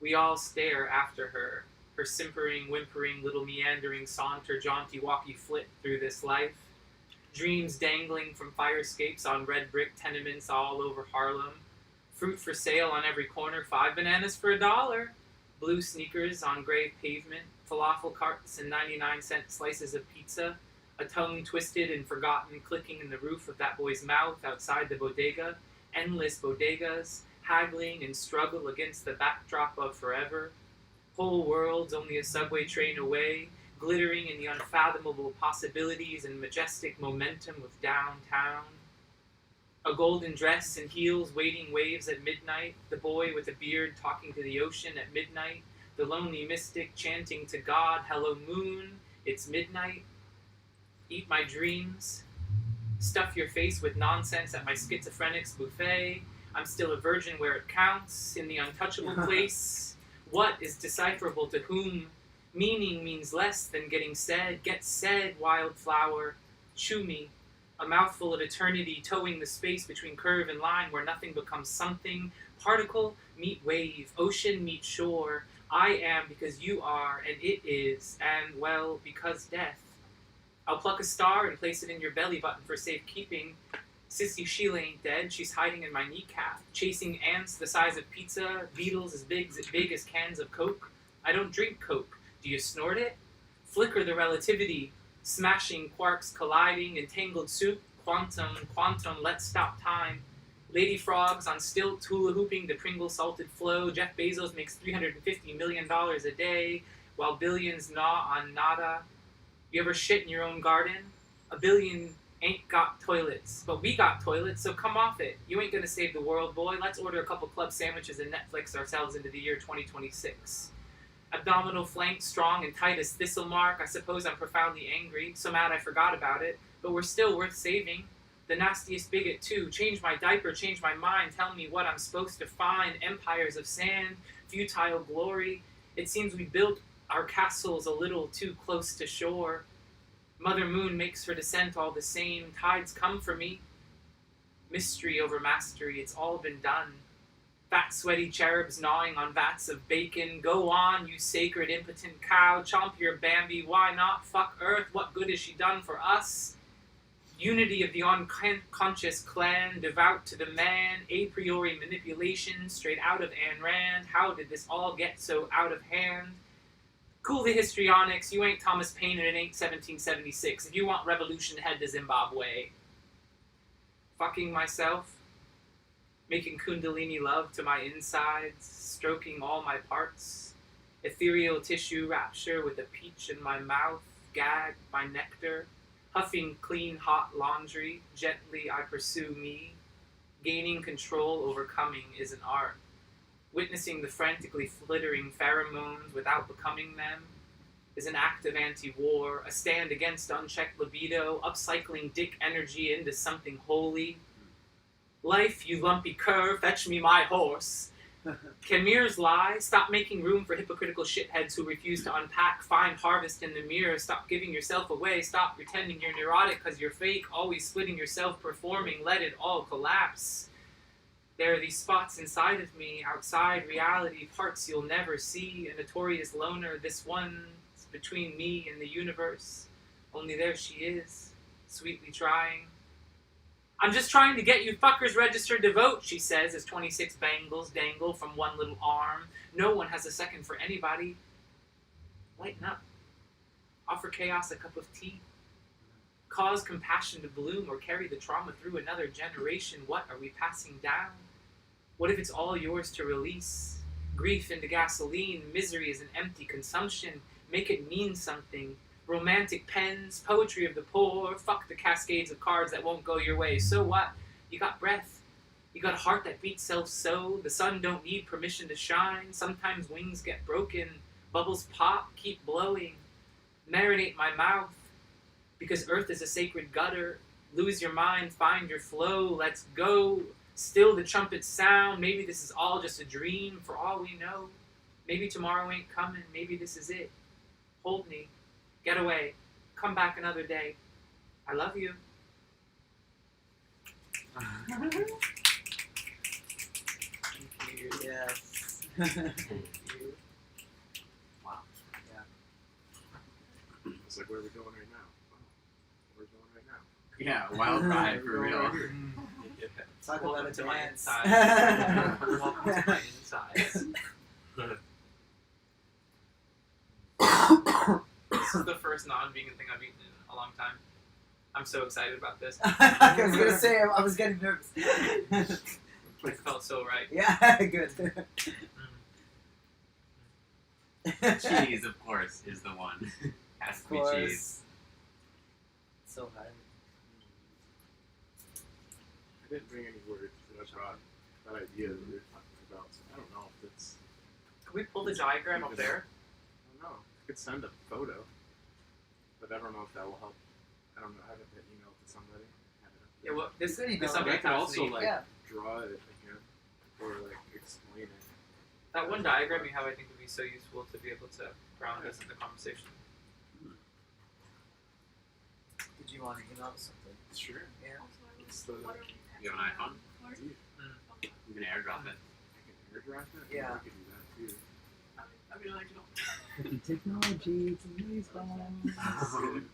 We all stare after her, her simpering, whimpering, little meandering saunter, jaunty, walkie flit through this life. Dreams dangling from fire escapes on red brick tenements all over Harlem. Fruit for sale on every corner, 5 bananas for $1. Blue sneakers on gray pavement, falafel carts and 99-cent slices of pizza. A tongue twisted and forgotten clicking in the roof of that boy's mouth outside the bodega. Endless bodegas, haggling and struggle against the backdrop of forever. Whole worlds only a subway train away, glittering in the unfathomable possibilities and majestic momentum of downtown. A golden dress and heels waiting waves at midnight, the boy with a beard talking to the ocean at midnight, the lonely mystic chanting to God, hello moon, it's midnight. Eat my dreams. Stuff your face with nonsense at my schizophrenic's buffet. I'm still a virgin where it counts, in the untouchable place. What is decipherable to whom? Meaning means less than getting said. Get said, wildflower. Chew me. A mouthful of eternity towing the space between curve and line where nothing becomes something. Particle meet wave. Ocean meet shore. I am because you are, and it is, and, well, because death. I'll pluck a star and place it in your belly button for safekeeping. Sissy Sheila ain't dead, she's hiding in my kneecap. Chasing ants the size of pizza, beetles as big as cans of Coke. I don't drink Coke. Do you snort it? Flicker the relativity. Smashing quarks colliding, entangled soup, quantum, let's stop time. Lady frogs on stilts hula hooping the Pringle salted flow. Jeff Bezos makes $350 million a day, while billions gnaw on nada. You ever shit in your own garden? A billion ain't got toilets, but we got toilets, so come off it. You ain't gonna save the world, boy. Let's order a couple club sandwiches and Netflix ourselves into the year 2026. Abdominal flank strong and tight as thistle mark. I suppose I'm profoundly angry, so mad I forgot about it, but we're still worth saving. The nastiest bigot, too. Change my diaper, change my mind, tell me what I'm supposed to find. Empires of sand, futile glory. It seems we built our castles a little too close to shore. Mother Moon makes her descent all the same. Tides come for me. Mystery over mastery, it's all been done. Fat, sweaty cherubs gnawing on vats of bacon. Go on, you sacred, impotent cow. Chomp your Bambi, why not? Fuck Earth, what good has she done for us? Unity of the unconscious clan, devout to the man, a priori manipulation, straight out of Ayn Rand. How did this all get so out of hand? Cool the histrionics, you ain't Thomas Paine and it ain't 1776. If you want revolution, head to Zimbabwe. Fucking myself, making kundalini love to my insides, stroking all my parts, ethereal tissue rapture with a peach in my mouth, gagged by nectar, huffing clean hot laundry, gently I pursue me. Gaining control over coming is an art. Witnessing the frantically flittering pheromones without becoming them is an act of anti-war, a stand against unchecked libido, upcycling dick energy into something holy. Life, you lumpy cur, fetch me my horse. Can mirrors lie? Stop making room for hypocritical shitheads who refuse to unpack. Find harvest in the mirror. Stop giving yourself away. Stop pretending you're neurotic because you're fake. Always splitting yourself, performing. Let it all collapse. There are these spots inside of me, outside reality, parts you'll never see. A notorious loner, this one's between me and the universe. Only there she is, sweetly trying. I'm just trying to get you fuckers registered to vote, she says, as 26 bangles dangle from one little arm. No one has a second for anybody. Lighten up. Offer chaos a cup of tea. Cause compassion to bloom or carry the trauma through another generation. What are we passing down? What if it's all yours to release? Grief into gasoline, misery is an empty consumption. Make it mean something. Romantic pens, poetry of the poor, fuck the cascades of cards that won't go your way. So what? You got breath. You got a heart that beats self-so. The sun don't need permission to shine. Sometimes wings get broken. Bubbles pop, keep blowing. Marinate my mouth. Because earth is a sacred gutter. Lose your mind, find your flow. Let's go. Still the trumpets sound. Maybe this is all just a dream for all we know. Maybe tomorrow ain't coming. Maybe this is it. Hold me. Get away. Come back another day. I love you. Thank you. Yes. Thank you. It's like, where are we going right now? Wow. Where are we going right now? Yeah, wild ride for real. Talk Welcome about to a my dance. insides. Welcome to my insides. This is the first non-vegan thing I've eaten in a long time. I'm so excited about this. I was gonna say I was getting nervous. It felt so right. Yeah, good. Cheese, of course, is the one. Has to be cheese. So high. I didn't bring any words, but I brought that idea that we were talking about. So I don't know if it's. Can we pull the diagram up there? I don't know. I could send a photo, but I don't know if that will help. I don't know. I haven't emailed to somebody. Yeah, well, this Good email. this But I somebody could has also to like Yeah. draw it again, or like explain it. that one diagram you have. I think would be so useful to be able to ground us in the conversation. Did you want to email something? Sure. Yeah. It's the. What are we You have an iPhone? You You can airdrop it. can airdrop it. Yeah. I could do that too. I mean, like, no. Technology, it's amazing.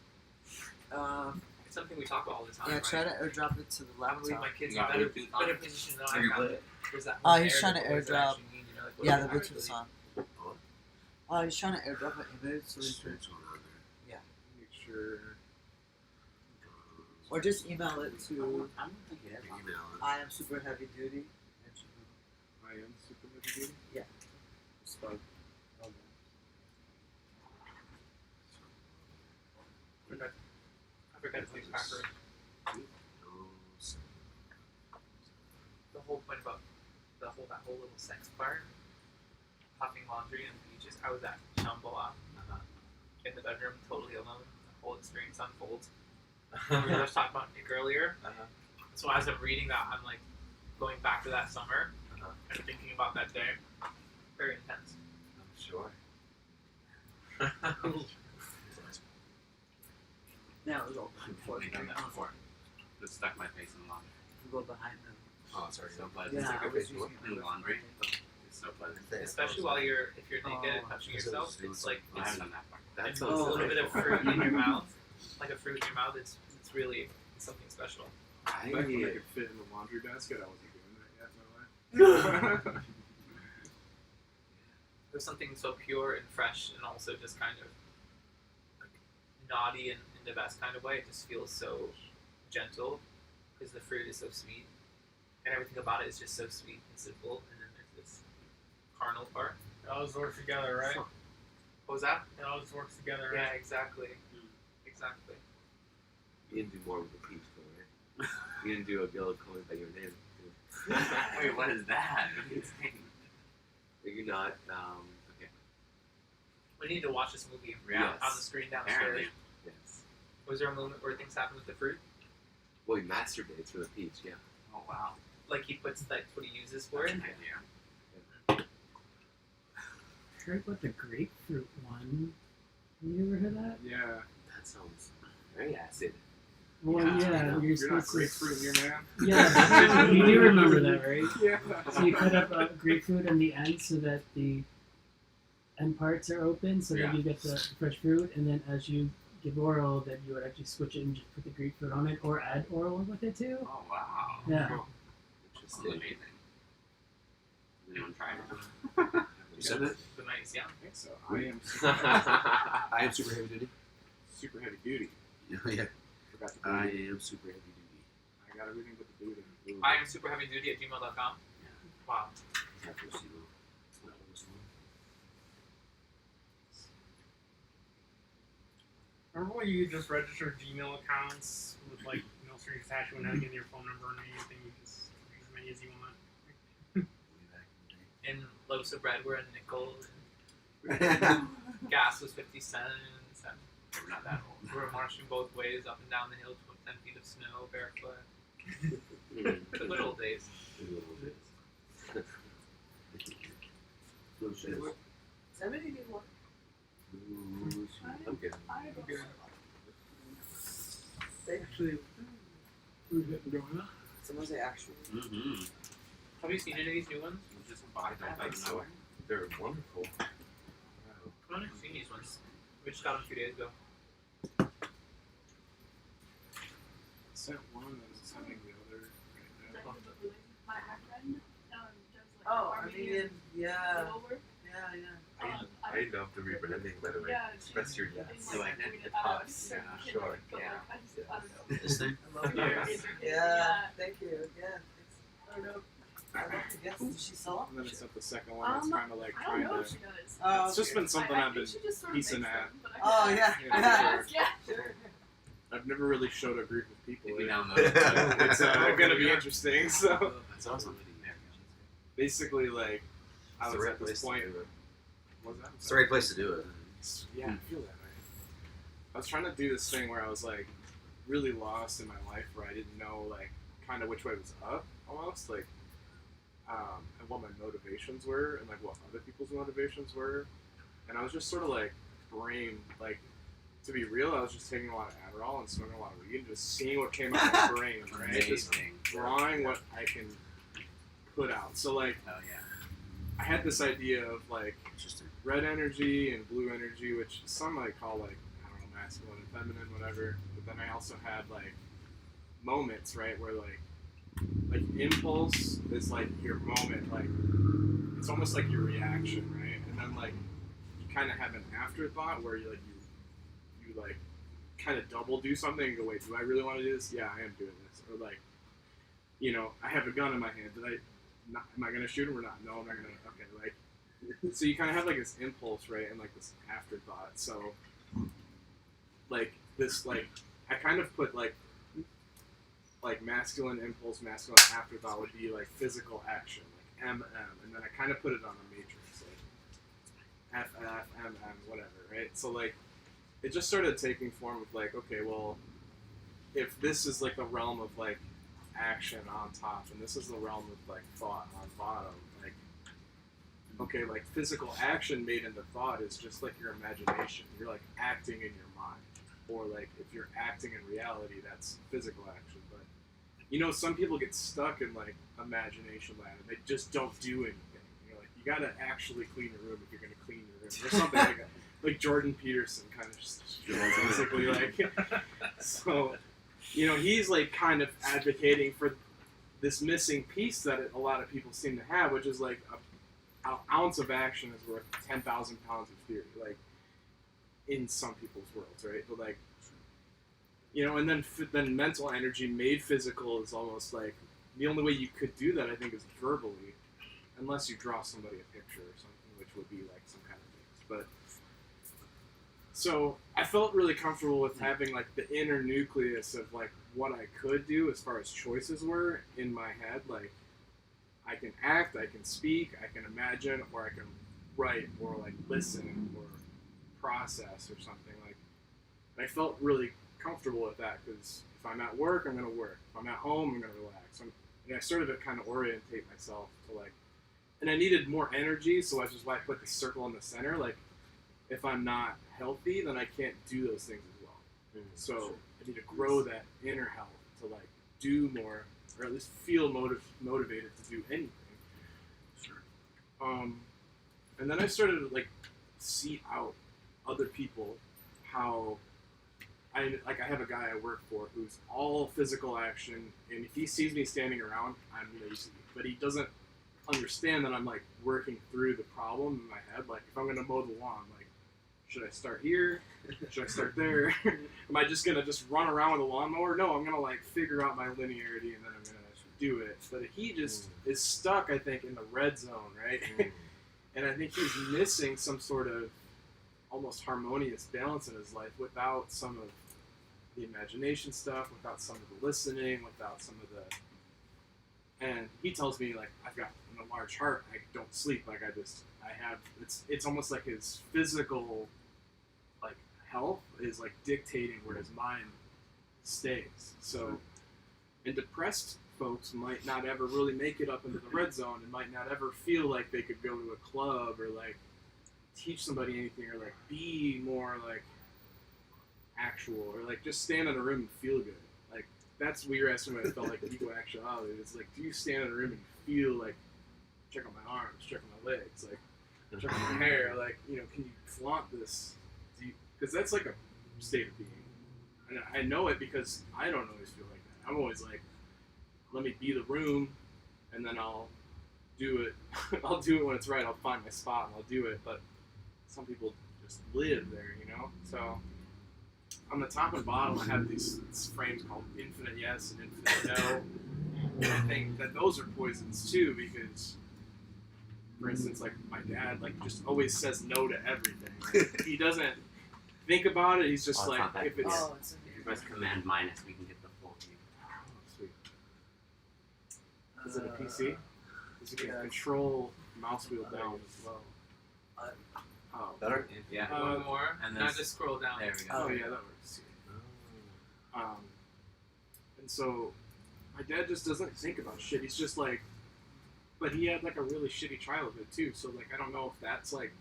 It's something we talk about all the time. Yeah, right? try to airdrop it to the I believe laptop. my kids You in got better, Bluetooth on? better position than I Are you am. good? There's that Oh, one he's there trying that to boys airdrop. actually need, you know, like, what Yeah, do the they Bluetooth actually- on. Oh, he's trying to airdrop an image so we can, Make sure. or just email it to I don't think it ever email it. I am super heavy duty. I am super heavy duty. Spelled. I forgot to use password. The whole point about that whole little sex part, huffing laundry and beaches. I was at Shambhala in the bedroom, totally alone. The whole experience unfolds. We were just talking about Nick earlier. So as I'm reading that, I'm like going back to that summer and thinking about that day. Very intense. I'm sure. Now it was all before. I've done that before. Just stuck my face in laundry. Go behind them. Oh, sorry. So pleasant. Yeah, I was In using laundry. It's so pleasant. Especially while if you're naked and Oh. touching yourself, it's like I haven't done that part. That it's sounds a little bit of delightful. fruit in your mouth, like a fruit in your mouth. It's really something special. Back when I could fit in the laundry basket, I wasn't doing that yet in my life. There's something so pure and fresh, and also just kind of like naughty in the best kind of way. It just feels so gentle because the fruit is so sweet, and everything about it is just so sweet and simple. And then there's this carnal part. It all just works together, right? What was that? It all just works together, Yeah, right? exactly. Exactly. You didn't do more with the peach though, right? You didn't do a yellow color by your name. Wait, what is that? What are you saying? Are you not? Okay. We need to watch this movie Yeah. on the screen downstairs. Apparently. Yes. Was there a moment where things happen with the fruit? Well, he masturbates with a peach. Yeah. Oh wow. Like he puts that's what he uses for That's it. an idea. I heard about the grapefruit one. You ever heard that? Yeah. That sounds very acid. Well, Yeah, yeah, you're You're not supposed grapefruit in your man. to. Yeah, you do remember that, right? Yeah. So you cut up grapefruit on the end so that the end parts are open, so Yeah. that you get the fresh fruit, and then as you give oral, then you would actually switch it and just put the grapefruit on it, or add oral with it too. Oh wow. Yeah. This is Interesting. amazing. Has anyone tried it? You said it. The night is young. I think so. I am I am super heavy duty. super heavy duty. Yeah. Forgot the I booty. am super heavy duty. I got everything but the booty. Ooh. I am superheavyduty at gmail.com. Yeah. Wow. It's not first email. It's not first one. Remember when you just registered Gmail accounts with like no strings attached, when not getting your phone number or anything, you just use as many as you want. Way back in And loaves of bread were a nickel, the day. and gas was 50 cents, and We're not that old. we were marching both ways up and down the hill to 10 feet of snow barefoot. The good old days. No shit. Does anybody need one? I'm good. I don't know. They actually. Food hitting going on. Someone say actually. Mm-hmm. Have you seen any of these new ones? Just buy them out of nowhere. They're wonderful. I haven't seen these ones. We just got them 2 days ago. Sent one and sending the other right now. My friend does like Oh, Armenian yeah. photo work. Yeah. I love the rebranding, by the way. Yeah, Express your yes. it's You like like it? doing It I don't know, pops. it's Yeah, like, sure. but, Yeah. like, I don't know. This thing? I love Yeah. it. Yeah. Yeah. Thank you. Yeah. I don't know. I love the guests. Does she sell And then I sent the second one. It's Um, kind of like I don't trying know to. if she does. Oh, It's just been something I I've been think she just sort of piecing makes at. them, but I Oh, can yeah. ask. I Yeah, can ask, yeah. Sure. I've never really showed a group of people. If we it. download it. It's gonna be interesting. So That's awesome. basically, like, I It's the was right at this place point. to do it. What was that? It's the right place to do it. Yeah, I feel that way. I was trying to do this thing where I was like really lost in my life, where I didn't know like kind of which way was up, almost like, and what my motivations were, and like what other people's motivations were, and I was just sort of like brain like. To be real, I was just taking a lot of Adderall and smoking a lot of weed and just seeing what came out of my brain, right? Just Amazing. drawing what I can put out. So like, Oh yeah. I had this idea of like Interesting. red energy and blue energy, which some might call like, I don't know, masculine and feminine, whatever. But then I also had like moments, right, where like impulse is like your moment, like it's almost like your reaction, right? And then like you kind of have an afterthought where you like you like kind of double do something and go, wait, do I really want to do this? Yeah, I am doing this. Or like, you know, I have a gun in my hand. Am I gonna shoot him or not? No, I'm not gonna. Okay, like, so you kind of have like this impulse, right, and like this afterthought. So, like this, like I kind of put like masculine impulse, masculine afterthought would be like physical action, like MM, and then I kind of put it on a matrix, like FF, MM, whatever, right? So like, it just started taking form of like, okay, well, if this is like the realm of like action on top, and this is the realm of like thought on bottom, like, okay, like physical action made into thought is just like your imagination. You're like acting in your mind, or like if you're acting in reality, that's physical action. But you know, some people get stuck in like imagination land, and they just don't do anything. You're like, you gotta actually clean your room if you're gonna clean your room, or something like that. Like Jordan Peterson, kind of just basically like. So, you know, he's like kind of advocating for this missing piece that a lot of people seem to have, which is like an ounce of action is worth 10,000 pounds of theory, like in some people's worlds, right? But like, you know, and then mental energy made physical is almost like the only way you could do that, I think, is verbally, unless you draw somebody a picture or something, which would be like some kind of things, but. So I felt really comfortable with having like the inner nucleus of like what I could do as far as choices were in my head. Like I can act, I can speak, I can imagine, or I can write, or like listen, or process, or something. Like I felt really comfortable with that because if I'm at work, I'm gonna work. If I'm at home, I'm gonna relax. And I started to kind of orientate myself to like, and I needed more energy, so that's just why I put the circle in the center. Like if I'm not healthy, then I can't do those things as well. So I need to grow that inner health to like do more, or at least feel motivated to do anything. Sure. And then I started to like see out other people, how I have a guy I work for who's all physical action, and if he sees me standing around, I'm lazy, but he doesn't understand that I'm like working through the problem in my head. Like if I'm gonna mow the lawn, like, should I start here? Should I start there? Am I just gonna just run around with a lawnmower? No, I'm gonna like figure out my linearity and then I'm gonna do it. But he just is stuck, I think, in the red zone, right? And I think he's missing some sort of almost harmonious balance in his life without some of the imagination stuff, without some of the listening, without some of the. And he tells me like I've got a large heart. I don't sleep. Like I have. It's almost like his physical like health is like dictating where his mind stays. So, and depressed folks might not ever really make it up into the red zone and might not ever feel like they could go to a club or like teach somebody anything or like be more like actual, or like just stand in a room and feel good. Like that's what you're asking when I felt like ego actuality. It's like, do you stand in a room and feel like, check on my arms, check on my legs, like check on my hair, like, you know, can you flaunt this? Because that's like a state of being. And I know it because I don't always feel like that. I'm always like, let me be the room, and then I'll do it. I'll do it when it's right. I'll find my spot and I'll do it. But some people just live there, you know? So on the top and bottom, I have these frames called infinite yes and infinite no. And I think that those are poisons too, because, for instance, like my dad, like just always says no to everything. Like, he doesn't think about it. He's just Oh, it's like, not that if it's Oh, it's If you press Command minus, we can get the full view. sweet. Is it a PC? Because you can yeah. control mouse wheel down as well. Oh, Better? Yeah. One more. and Now there's- just scroll down. There we go. oh yeah, that works. And so my dad just doesn't think about shit. He's just like, but he had like a really shitty childhood too. So like, I don't know if that's like,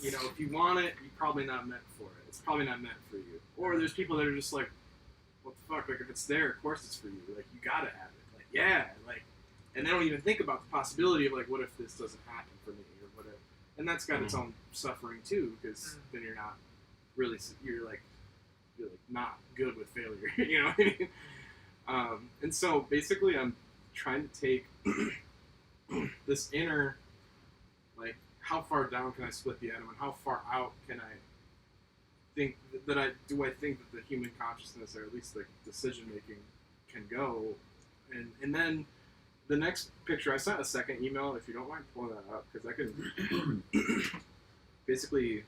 you know, if you want it, you're probably not meant for it. It's probably not meant for you. Or there's people that are just like, what the fuck? Like if it's there, of course it's for you. Like you gotta have it. Like yeah, like, and they don't even think about the possibility of like, what if this doesn't happen for me or whatever. And that's got its own suffering too, because then you're not really, you're like not good with failure. You know what I mean? And so basically, I'm trying to take this inner, like, how far down can I split the atom, and how far out can I think that I think that the human consciousness, or at least the decision making, can go, and then the next picture, I sent a second email. If you don't mind pulling that up, because I can basically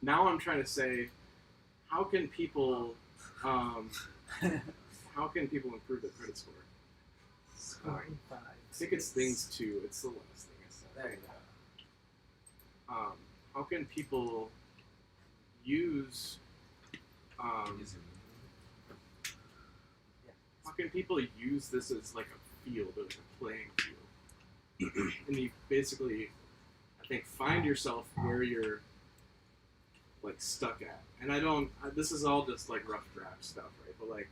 now I'm trying to say, how can people improve their credit score? Scoring 5. I think it's things too. It's the last thing I said. There you go. How can people use how can people use this as like a field, or like a playing field? And you basically, I think, find yourself where you're like stuck at. And this is all just like rough draft stuff, right? But like,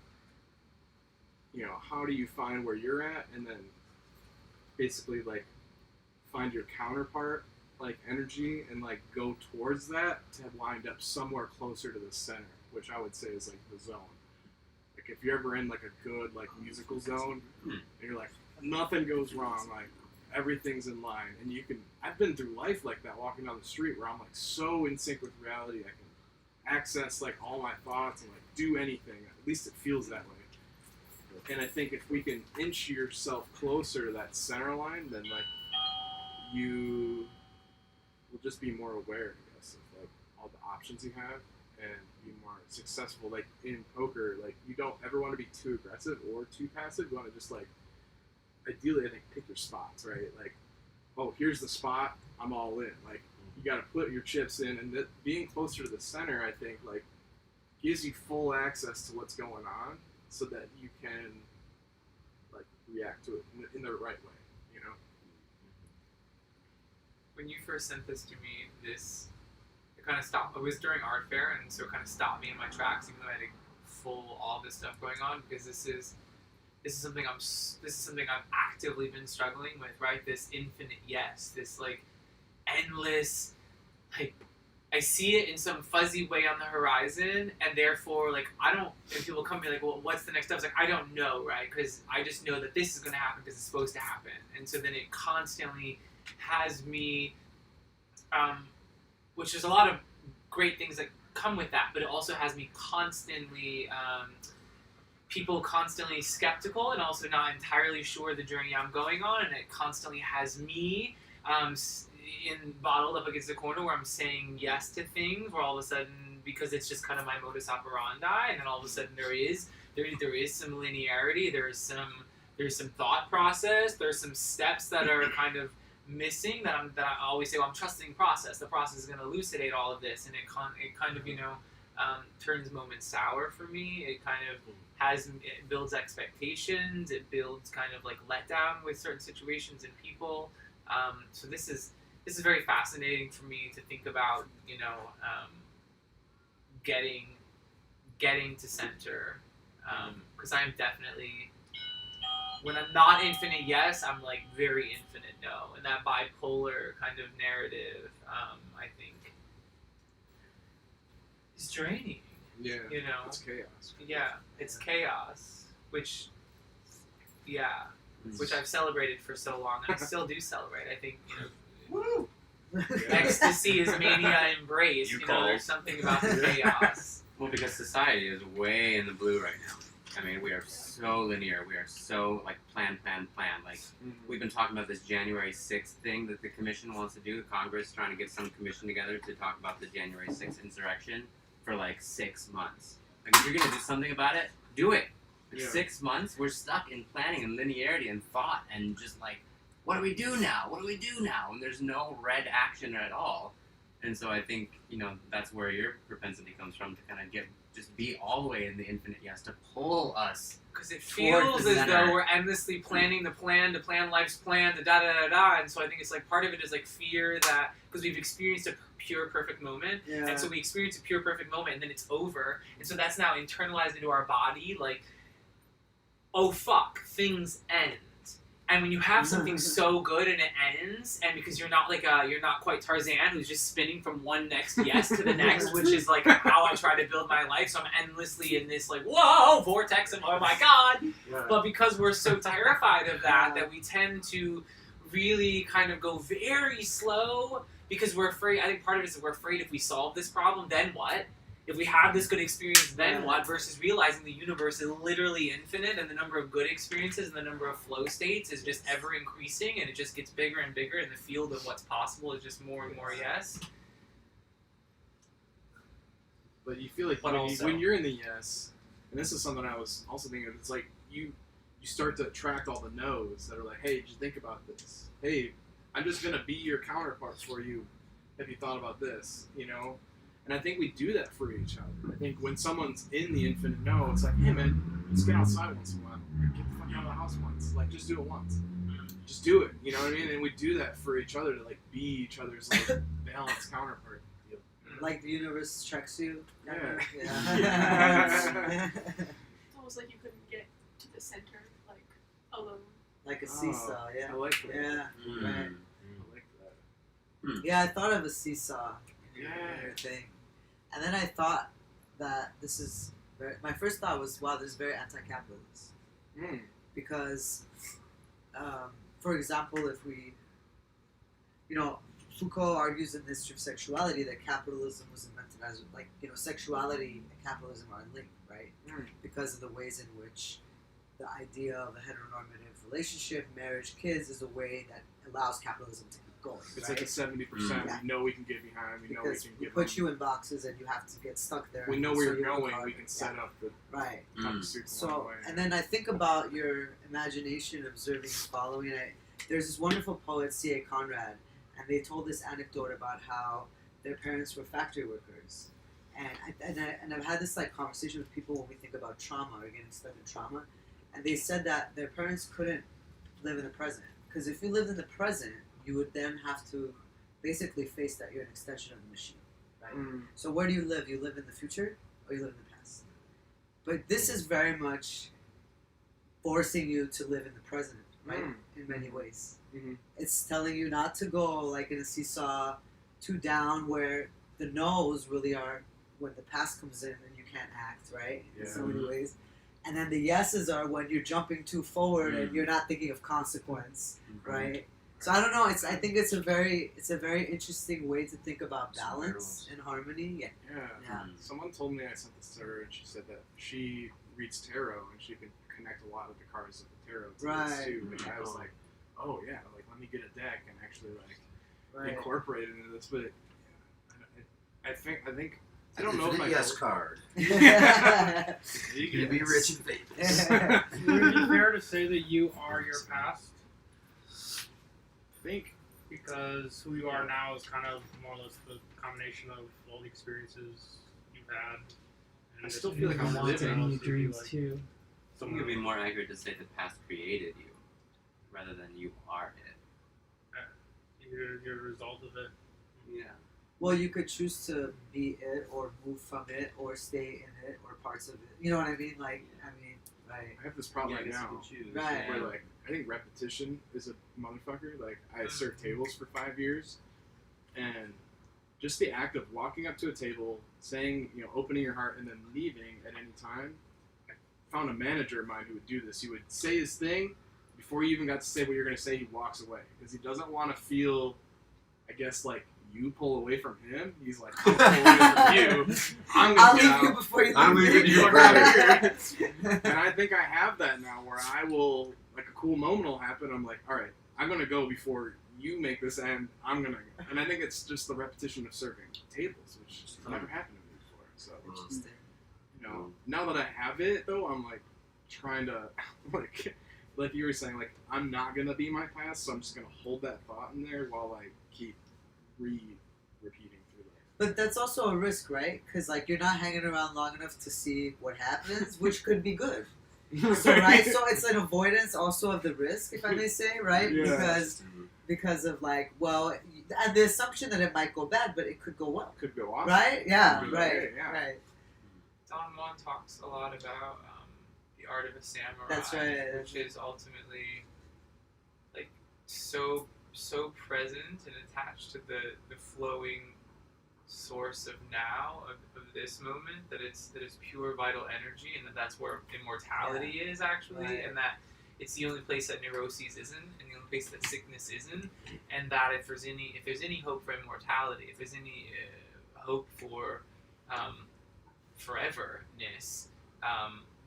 you know, how do you find where you're at, and then basically like find your counterpart, like energy, and like go towards that to wind up somewhere closer to the center, which I would say is like the zone. Like if you're ever in like a good like musical zone, and you're like, nothing goes wrong, like everything's in line, and I've been through life like that, walking down the street where I'm like so in sync with reality, I can access like all my thoughts and like do anything. At least it feels that way. And I think if we can inch yourself closer to that center line, then like you will just be more aware, I guess, of like all the options you have, and be more successful. Like in poker, like you don't ever want to be too aggressive or too passive. You want to just like, ideally, I think, pick your spots, right? Like, oh, here's the spot, I'm all in. Like, you got to put your chips in, and being closer to the center, I think, like, gives you full access to what's going on, so that you can like react to it in the right way, you know. When you first sent this to me, it kind of stopped. It was during art fair, and so it kind of stopped me in my tracks, even though I had all this stuff going on, because this is something I've actively been struggling with, right? This infinite yes, this like endless, like I see it in some fuzzy way on the horizon, and therefore like and people come to me like, well, what's the next step? It's like, I don't know, right? Because I just know that this is going to happen because it's supposed to happen, and so then it constantly has me, which is a lot of great things that come with that, but it also has me constantly. People constantly skeptical and also not entirely sure the journey I'm going on, and it constantly has me bottled up against the corner where I'm saying yes to things, where all of a sudden, because it's just kind of my modus operandi, and then all of a sudden there is some linearity, there's some thought process, there's some steps that are kind of missing that I always say, well, I'm trusting the process. The process is going to elucidate all of this, and it kind of turns moments sour for me. It kind of it builds expectations. It builds kind of like letdown with certain situations and people. So this is very fascinating for me to think about. Getting getting to center, because I'm definitely, when I'm not infinite yes, I'm like very infinite no, and that bipolar kind of narrative, I think, is draining. Yeah. You know, It's chaos. yeah, it's chaos, which I've celebrated for so long, and I still do celebrate. I think, Woo! ecstasy is mania embrace. You You know, call. there's something about the chaos. Well, because society is way in the blue right now. I mean, we are so linear. We are so like plan. Like we've been talking about this January 6th thing that the commission wants to do. Congress trying to get some commission together to talk about the January 6th insurrection for like 6 months. Like if you're gonna do something about it, do it. For Yeah. 6 months, we're stuck in planning and linearity and thought and just like, what do we do now? What do we do now? And there's no red action at all. And so I think, that's where your propensity comes from to kind of just be all the way in the infinite yes, to pull us. Because it Toward feels the as center. though we're endlessly planning the plan, to plan life's plan, the da da da da. And so I think it's like part of it is like fear that, because we've experienced a pure perfect moment, Yeah. and so we experience a pure perfect moment, and then it's over, and so that's now internalized into our body. Like, oh fuck, things end. And when you have something so good and it ends, and because you're not you're not quite Tarzan who's just spinning from one next yes to the next, which is like how I try to build my life. So I'm endlessly in this like whoa vortex and oh my god. Yeah. But because we're so terrified of that we tend to really kind of go very slow because we're afraid. I think part of it is that we're afraid if we solve this problem, then what? If we have this good experience, then what? Versus realizing the universe is literally infinite, and the number of good experiences and the number of flow states is just ever increasing, and it just gets bigger and bigger, and the field of what's possible is just more and more yes. But you feel like But when, also- when you're in the yes, and this is something I was also thinking of, it's like you start to attract all the no's that are like, hey, just think about this. Hey, I'm just going to be your counterpart for you. Have you thought about this? And I think we do that for each other. I think when someone's in the infinite no, it's like, hey man, just get outside once in a while. Get the fuck out of the house once. Like, just do it once. Just do it. You know what I mean? And we do that for each other to like be each other's like balanced counterpart. Like the universe checks you. Yeah. Yeah. It's almost like you couldn't get to the center, like, alone. Like a seesaw, I yeah. like that. Yeah. Right. I like that. Yeah, I thought of a seesaw Yeah. thing. And then I thought that this is my first thought was, wow, this is very anti-capitalist. Mm. Because, for example, if we, Foucault argues in the History of Sexuality that capitalism was invented as, sexuality and capitalism are linked, right? Mm. Because of the ways in which the idea of a heteronormative relationship, marriage, kids, is a way that allows capitalism to keep going. It's right? like a 70%. Yeah. We know we can get behind. We know we Because can we get put on. you in boxes and you have to get stuck there. We know and where so you're you work going. harder. We can set up the Right. suit So, along the way. and then I think about your imagination, observing and following. There's this wonderful poet, C.A. Conrad, and they told this anecdote about how their parents were factory workers. And I've had this conversation with people when we think about trauma or getting stuck in trauma, and they said that their parents couldn't live in the present, because if you lived in the present, you would then have to basically face that you're an extension of the machine, right? Mm. So where do you live? You live in the future or you live in the past? But this is very much forcing you to live in the present, right? Mm. In many ways. Mhm. It's telling you not to go in a seesaw too down where the no's really are when the past comes in and you can't act, right? In so many ways. And then the yeses are when you're jumping too forward and you're not thinking of consequence, right? So I don't know. I think it's a very interesting way to think about balance and harmony. Yeah. Yeah. Someone told me I sent this to her, and she said that she reads tarot and she can connect a lot of the cards of the tarot to this Right. too. And I was like, oh yeah, let me get a deck and actually Right. incorporate it into this. But I think I don't know if Infinite my yes card. You You're gonna be rich and famous. Would it be fair to say that you are your past? think Because who you are now is kind of more or less the combination of all the experiences you've had. And I still feel like I'm wanting living. new dreams too. I think it would be more accurate to say the past created you, rather than you are it. You're a result of it. Yeah. Well, you could choose to be it or move from it or stay in it or parts of it. You know what I mean? Like, right. I have this problem Yeah, I right guess you now. could choose. Right. Where like I think repetition is a motherfucker. Like I served tables for 5 years, and just the act of walking up to a table, saying, opening your heart, and then leaving at any time. I found a manager of mine who would do this. He would say his thing before you even got to say what you're going to say. He walks away because he doesn't want to feel, I guess, like you pull away from him. He's like, I'm pulling away from you. I'm I'll gonna get leave you out. before you I'm leave leaving me. you Fuck out of here. And I think I have that now, where I will, like, a cool moment will happen. I'm like, all right, I'm gonna go before you make this end. I'm gonna go. And I think it's just the repetition of serving tables, which just never happened to me before. So, Interesting. now that I have it though, I'm like trying to like you were saying, like I'm not gonna be my past, so I'm just gonna hold that thought in there while I keep repeating through life. But that's also a risk, right? Because like you're not hanging around long enough to see what happens, which could be good. So right, so it's an avoidance also of the risk, if I may say, right? Yeah. Because of like, well, and the assumption that it might go bad, but it could go well, Could go off. right? Yeah, Could be right, okay, yeah. right. Don Juan talks a lot about the art of a samurai, That's right. which is ultimately like so present and attached to the flowing source of now of this moment, that it's pure vital energy, and that's where immortality is actually, Right. and that it's the only place that neuroses isn't, and the only place that sickness isn't, and that if there's any hope for immortality, if there's any hope for foreverness,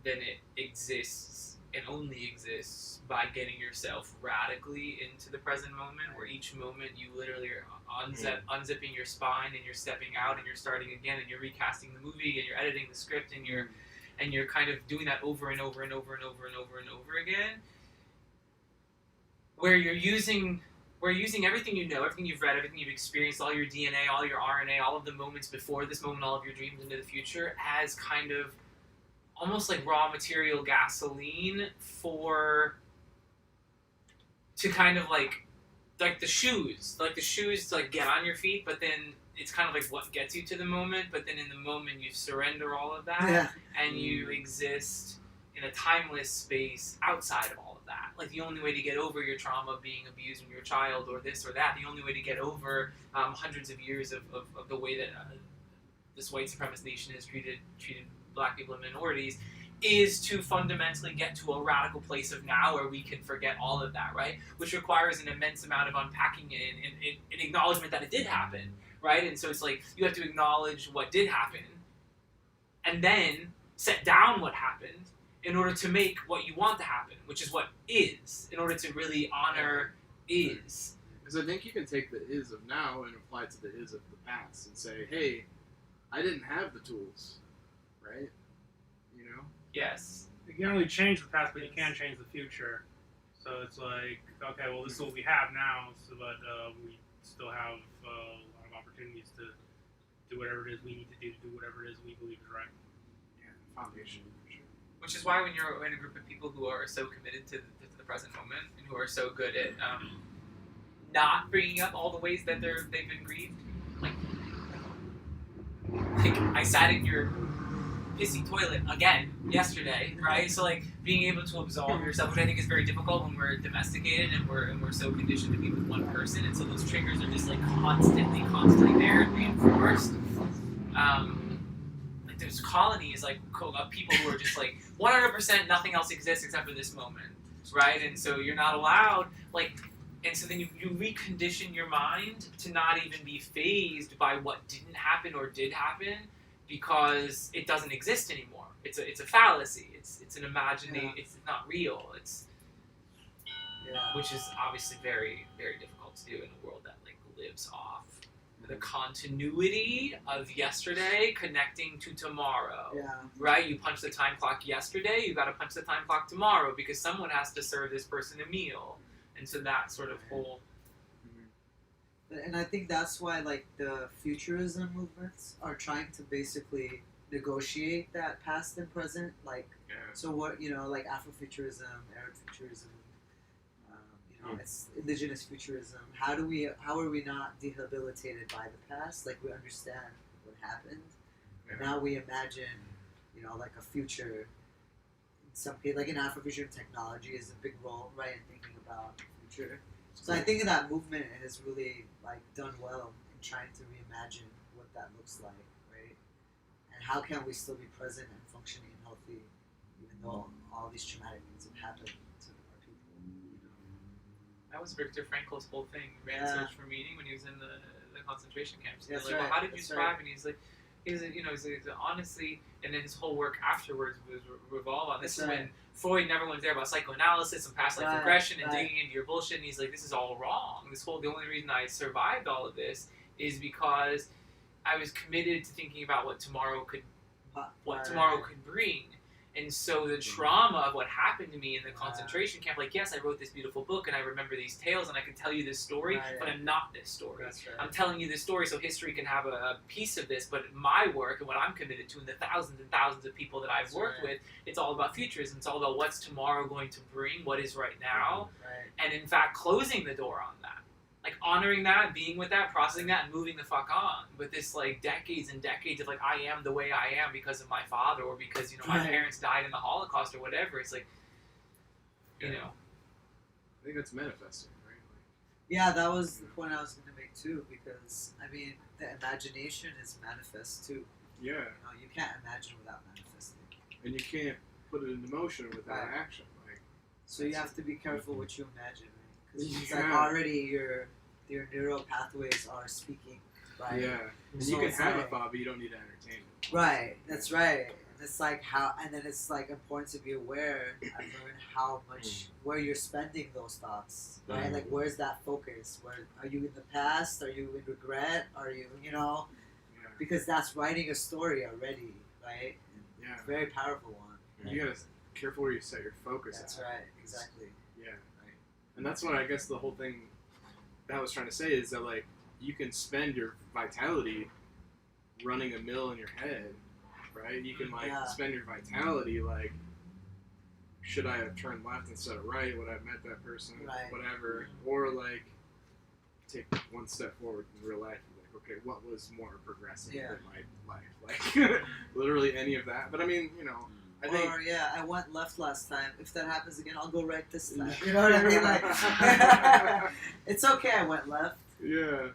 then it exists and only exists by getting yourself radically into the present moment, where each moment you literally are unzipping your spine and you're stepping out and you're starting again and you're recasting the movie and you're editing the script and you're kind of doing that over and over and over and over and over and over again, where you're using everything you know, everything you've read, everything you've experienced, all your DNA, all your RNA, all of the moments before this moment, all of your dreams into the future, as kind of almost like raw material gasoline to kind of like the shoes to like get on your feet, but then it's kind of like what gets you to the moment, but then in the moment you surrender all of that, Yeah. and you exist in a timeless space outside of all of that. Like the only way to get over your trauma, being abused when you're a child, or this or that, the only way to get over hundreds of years of the way that this white supremacist nation has treated black people and minorities, is to fundamentally get to a radical place of now where we can forget all of that, right? Which requires an immense amount of unpacking and an acknowledgement that it did happen, right? And so it's like you have to acknowledge what did happen and then set down what happened in order to make what you want to happen, which is what is, in order to really honor is. Because I think you can take the is of now and apply it to the is of the past and say, hey, I didn't have the tools, right? Yes. You can only change the past, but you can't change the future. So it's like, okay, well, this is what we have now, but we still have a lot of opportunities to do whatever it is we need to do whatever it is we believe is right. Yeah, foundation, for sure. Which is why when you're in a group of people who are so committed to the present moment and who are so good at not bringing up all the ways that they've been grieved, like I sat in your pissy toilet again yesterday, right? So like being able to absolve yourself, which I think is very difficult when we're domesticated and we're so conditioned to be with one person, and so those triggers are just like constantly there and reinforced. Like there's colonies like of people who are just like 100% nothing else exists except for this moment, right? And so you're not allowed and so then you recondition your mind to not even be fazed by what didn't happen or did happen, because it doesn't exist anymore. It's a fallacy. It's an imagination. Yeah. It's not real. Yeah. Which is obviously very, very difficult to do in a world that like lives off the continuity of yesterday connecting to tomorrow. Yeah. Right? You punch the time clock yesterday, you got to punch the time clock tomorrow because someone has to serve this person a meal, and so that sort of whole. And I think that's why, like, the futurism movements are trying to basically negotiate that past and present. Like, Yeah. so what, like Afrofuturism, Arab futurism, It's indigenous futurism. How are we not debilitated by the past? Like we understand what happened. Yeah. Now we imagine, like a future. Some like in Afrofuturism, technology is a big role, right, in thinking about the future. So I think that movement has really like done well in trying to reimagine what that looks like, right? And how can we still be present and functioning and healthy, even though all these traumatic things have happened to our people. That was Viktor Frankl's whole thing. He ran Yeah. search for meaning when he was in the concentration camps. And That's they're like, right, well, how did you that's survive? And he's like, honestly, and then his whole work afterwards was revolve on this. That's Is right. when Freud never went there about psychoanalysis and past life Right, regression and right. digging into your bullshit. And he's like, this is all wrong. The only reason I survived all of this is because I was committed to thinking about what tomorrow could bring. And so the trauma of what happened to me in the concentration camp, like, yes, I wrote this beautiful book and I remember these tales and I can tell you this story, Right. but I'm not this story. That's right. I'm telling you this story so history can have a piece of this, but my work and what I'm committed to and the thousands and thousands of people that I've That's worked right. with, it's all about futurism. It's all about what's tomorrow going to bring, what is right now, Right. and in fact closing the door on that. Like honoring that, being with that, processing that, and moving the fuck on. But this like decades and decades of like I am the way I am because of my father or because my Right. parents died in the Holocaust or whatever. It's like, I think that's manifesting, right? Yeah, that was the point I was going to make too, because I mean, the imagination is manifest too. Yeah, You can't imagine without manifesting. and you can't put it into motion without Right. action. Like, So you have to be careful what you imagine, right? Because it's Yeah. like already your neural pathways are speaking, right? yeah, and So you can it's have like- a thought, but you don't need to entertain it. Right, that's right. And it's like and then it's like important to be aware and learn how much, where you're spending those thoughts, right? Like, where's that focus? Where are you in the past? Are you in regret? Are you, Yeah, because that's writing a story already, right? yeah. It's a very powerful one. You gotta be careful where you set your focus. That's at. right, exactly. Yeah, and that's what I guess the whole thing that I was trying to say is that like you can spend your vitality running a mill in your head, right? You can like Yeah. spend your vitality like, should I have turned left instead of right? Would I have met that person? Right. Whatever, or like take one step forward in real life. Like, okay, what was more progressive Yeah. in my life? Like literally any of that. But I mean, I think. Or I went left last time. If that happens again, I'll go right this time. You know what I mean? Like, it's okay. I went left. Yeah.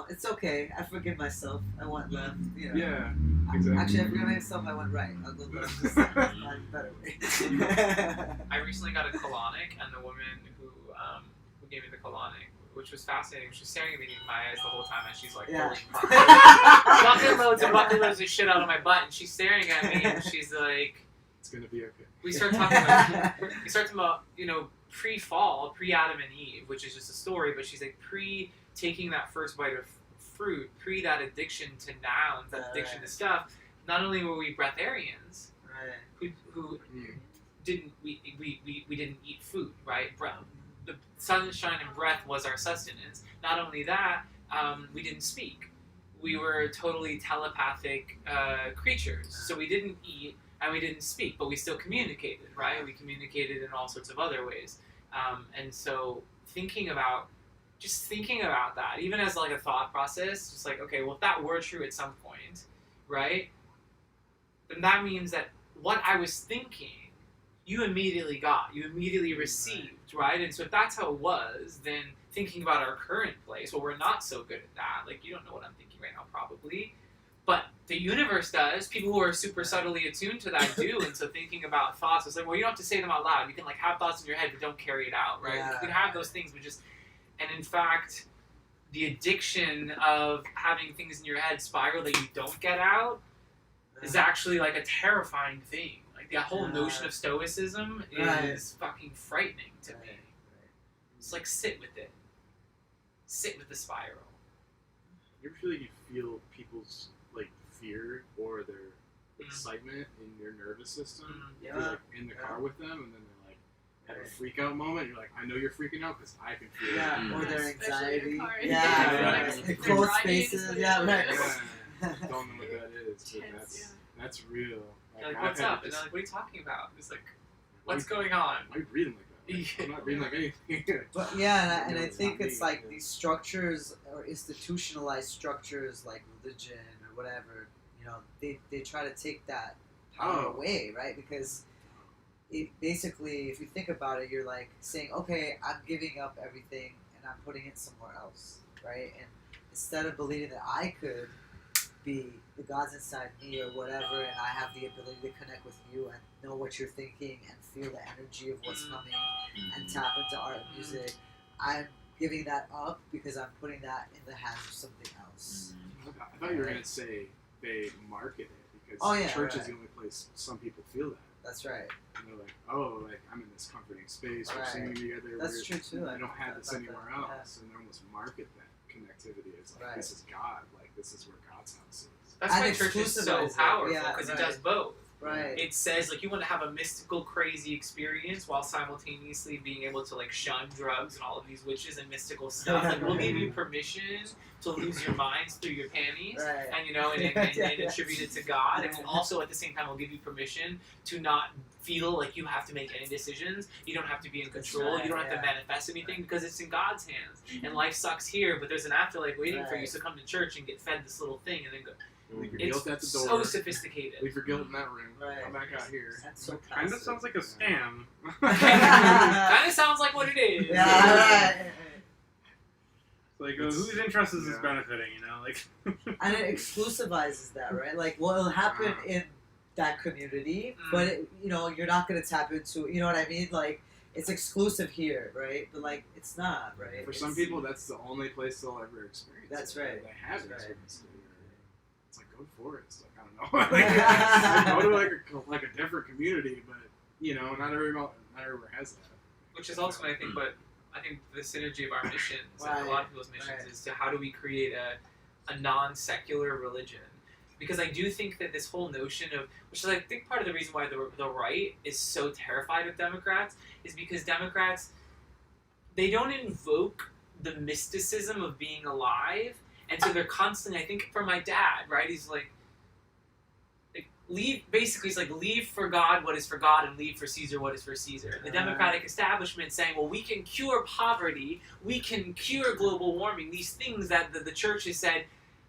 It's okay. I forgive myself. I went left. Yeah. Exactly. Actually, I forgive myself. I went right. I'll go left this time. It's probably a better way. I recently got a colonic, and the woman who gave me the colonic, which was fascinating, she was staring at me in my eyes the whole time, and she's like, Yeah. pulling bucket loads and bucket loads of shit out of my butt, and she's staring at me, and she's like, It's gonna be okay. we start talking about, pre-fall, pre-Adam and Eve, which is just a story, but she's like, taking that first bite of fruit, that addiction to nouns, that addiction to stuff. Not only were we breatharians, Right. who didn't we didn't eat food, right? The sunshine and breath was our sustenance. Not only that, we didn't speak. We were totally telepathic creatures. So we didn't eat and we didn't speak, but we still communicated, right? We communicated in all sorts of other ways. And so thinking about that, even as like a thought process, just like, okay, well, if that were true at some point, right? Then that means that what I was thinking, you immediately received, right? And so if that's how it was, then thinking about our current place, well, we're not so good at that. Like, you don't know what I'm thinking right now, probably. But the universe does. People who are super subtly attuned to that do. And so thinking about thoughts, it's like, well, you don't have to say them out loud. You can, like, have thoughts in your head, but don't carry it out, right? Yeah. You can have those things, but just... And in fact, the addiction of having things in your head spiral that you don't get out is actually like a terrifying thing. Like the whole notion of stoicism is fucking frightening to me. It's like sit with it. Sit with the spiral. You ever feel like you feel people's like fear or their excitement in your nervous system? Yeah. You're like in the car with them, and then they're like have a freak out moment. You're like, I know you're freaking out because I can feel it. Or their Especially anxiety. in a car. Yeah, Like, the they're closed driving, spaces. so Yeah, they're right. Yeah. Don't know what that is, but Tense, that's real. You're like, I've what's had up? to And just- they're like, what are you talking about? It's like, what's going on? Why are you breathing like that? I'm not being like anything. But yeah, and I No, it's think not it's me, like yeah. these structures or institutionalized structures like religion or whatever, they try to take that power Oh. away, right? Because it basically, if you think about it, you're like saying, okay, I'm giving up everything and I'm putting it somewhere else, right? And instead of believing that I could be the God's inside me or whatever, and I have the ability to connect with you and know what you're thinking and feel the energy of what's coming and tap into art and music, I'm giving that up because I'm putting that in the hands of something else. I thought you were gonna say they market it because Oh, yeah, church right. is the only place some people feel that. That's right. And they're like, oh, like I'm in this comforting space. We're Right. singing together. That's we're, true too. I don't have this like anywhere that, else, and they almost market that connectivity as like Right. this is God, like this is where God's house is. That's And why church is so exclusivize it. powerful Yeah, because right. it does both. Right. It says like you want to have a mystical, crazy experience while simultaneously being able to like shun drugs and all of these witches and mystical stuff. Like we'll give you permission to lose your minds through your panties, Right. and and attribute it to God. And also at the same time, we'll give you permission to not feel like you have to make any decisions. You don't have to be in control. right, You don't have yeah. to manifest anything because it's in God's hands. And life sucks here, but there's an afterlife waiting for you. Right. So come to church and get fed this little thing, and then go. Leave your It's guilt at the door. so sophisticated. Leave your guilt in that room. Right. Come back out here. That's so Kind of passive. sounds like a scam. Kind of sounds like what it is. Yeah, right. Like, whose interest is this Yeah. benefiting? You know, like. And it exclusivizes that, right? Like, well, it'll happen in that community, but you're not gonna tap into. You know what I mean? Like, it's exclusive here, right? But like, it's not, right? For some people, that's the only place they'll ever experience. That's it. right. They have That's right. experienced it. It's like go for it. It's like I don't know. Like, go to like a different community, but not everyone has that. Which is ultimately, I think the synergy of our missions and a Right. lot of people's missions Right. is to how do we create a non-secular religion? Because I do think that this whole notion of, which is I think part of the reason why the right is so terrified of Democrats, is because Democrats, they don't invoke the mysticism of being alive, and so they're constantly, I think for my dad, right, he's like leave for God what is for God and leave for Caesar what is for Caesar. The Democratic establishment saying, well, we can cure poverty, we can cure global warming, these things that the church has said,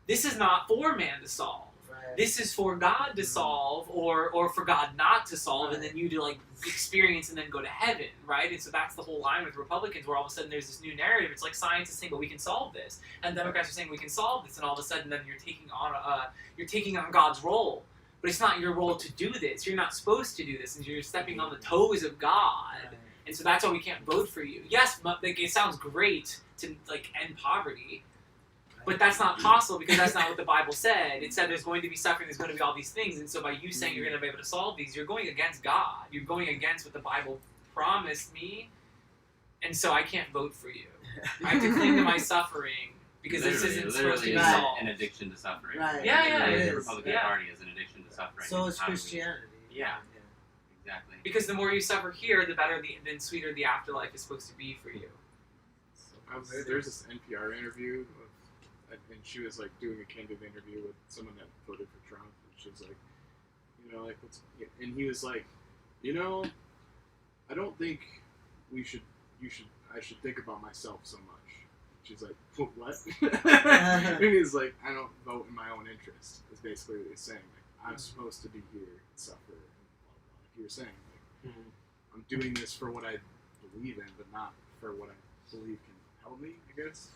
this is not for man to solve. Right. This is for God to solve, or for God not to solve, and then you to like experience and then go to heaven, right? And so that's the whole line with Republicans, where all of a sudden there's this new narrative. It's like science is saying, "But we can solve this," and Democrats are saying we can solve this, and all of a sudden then you're taking on God's role, but it's not your role to do this. You're not supposed to do this, and you're stepping on the toes of God, and so that's why we can't vote for you. Yes, like it sounds great to like end poverty. But that's not possible because that's not what the Bible said. It said there's going to be suffering, there's going to be all these things, and so by you saying you're going to be able to solve these, you're going against God. You're going against what the Bible promised me, and so I can't vote for you. I have to cling to my suffering because this isn't supposed to be Right. solved. an addiction to suffering. Right. Yeah, yeah, Literally, it the is. Republican Yeah. Party is an addiction to suffering. So and is how do we- Christianity. Yeah. Exactly. Because the more you suffer here, the better, then sweeter the afterlife is supposed to be for you. There's this NPR interview and she was like doing a candid interview with someone that voted for Trump, and she was like, and he was like, I don't think I should think about myself so much. She's like, what? And he's like, I don't vote in my own interest. Is basically what he's saying. Like, I'm supposed to be here and suffer, and blah, blah, like you were saying. Like, I'm doing this for what I believe in, but not for what I believe can help me, I guess.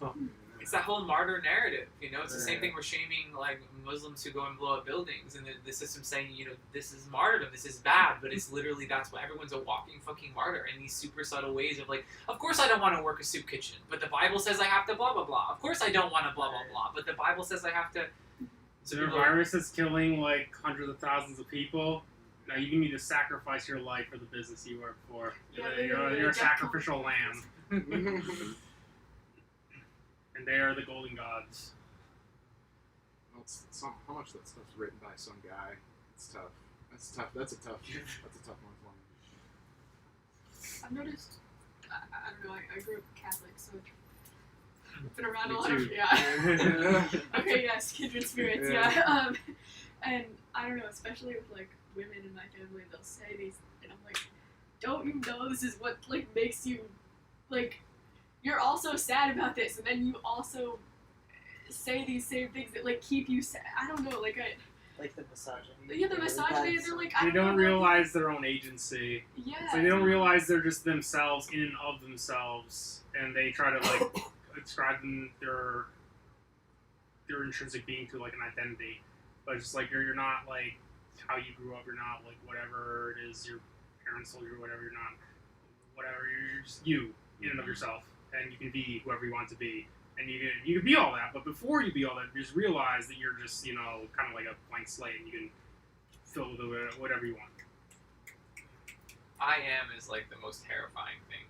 It's that whole martyr narrative, It's the same thing we're shaming like Muslims who go and blow up buildings, and the system's saying, this is martyrdom, this is bad, but it's literally that's why everyone's a walking fucking martyr in these super subtle ways of like, of course I don't want to work a soup kitchen, but the Bible says I have to blah blah blah. Of course I don't want to blah blah blah, but the Bible says I have to. So the virus is killing like hundreds of thousands of people. Now you need to sacrifice your life for the business you work for. Yeah, You're a sacrificial lamb. And they are the golden gods. Well, how much that stuff's written by some guy. It's tough. That's a tough one for me. I've noticed. I don't know. I grew up Catholic, so I've been around Me a lot too. of yeah. Okay, yes, kindred spirits. Yeah. And I don't know, especially with like women in my family, they'll say these, and I'm like, don't you know this is what like makes you like you're also sad about this, and then you also say these same things that like keep you sad. I don't know, like Like the misogyny. yeah, the misogyny. They're like I They don't don't know, realize their own agency. Yeah. It's like they don't realize they're just themselves in and of themselves, and they try to like ascribe them their intrinsic being to like an identity. But it's just like you're not like how you grew up. You're not like whatever it is your parents told you or whatever. You're not whatever. You're just you in and of yourself, and you can be whoever you want to be. And you can be all that, but before you be all that, just realize that you're just, kind of like a blank slate, and you can fill with whatever you want. I am is like the most terrifying thing.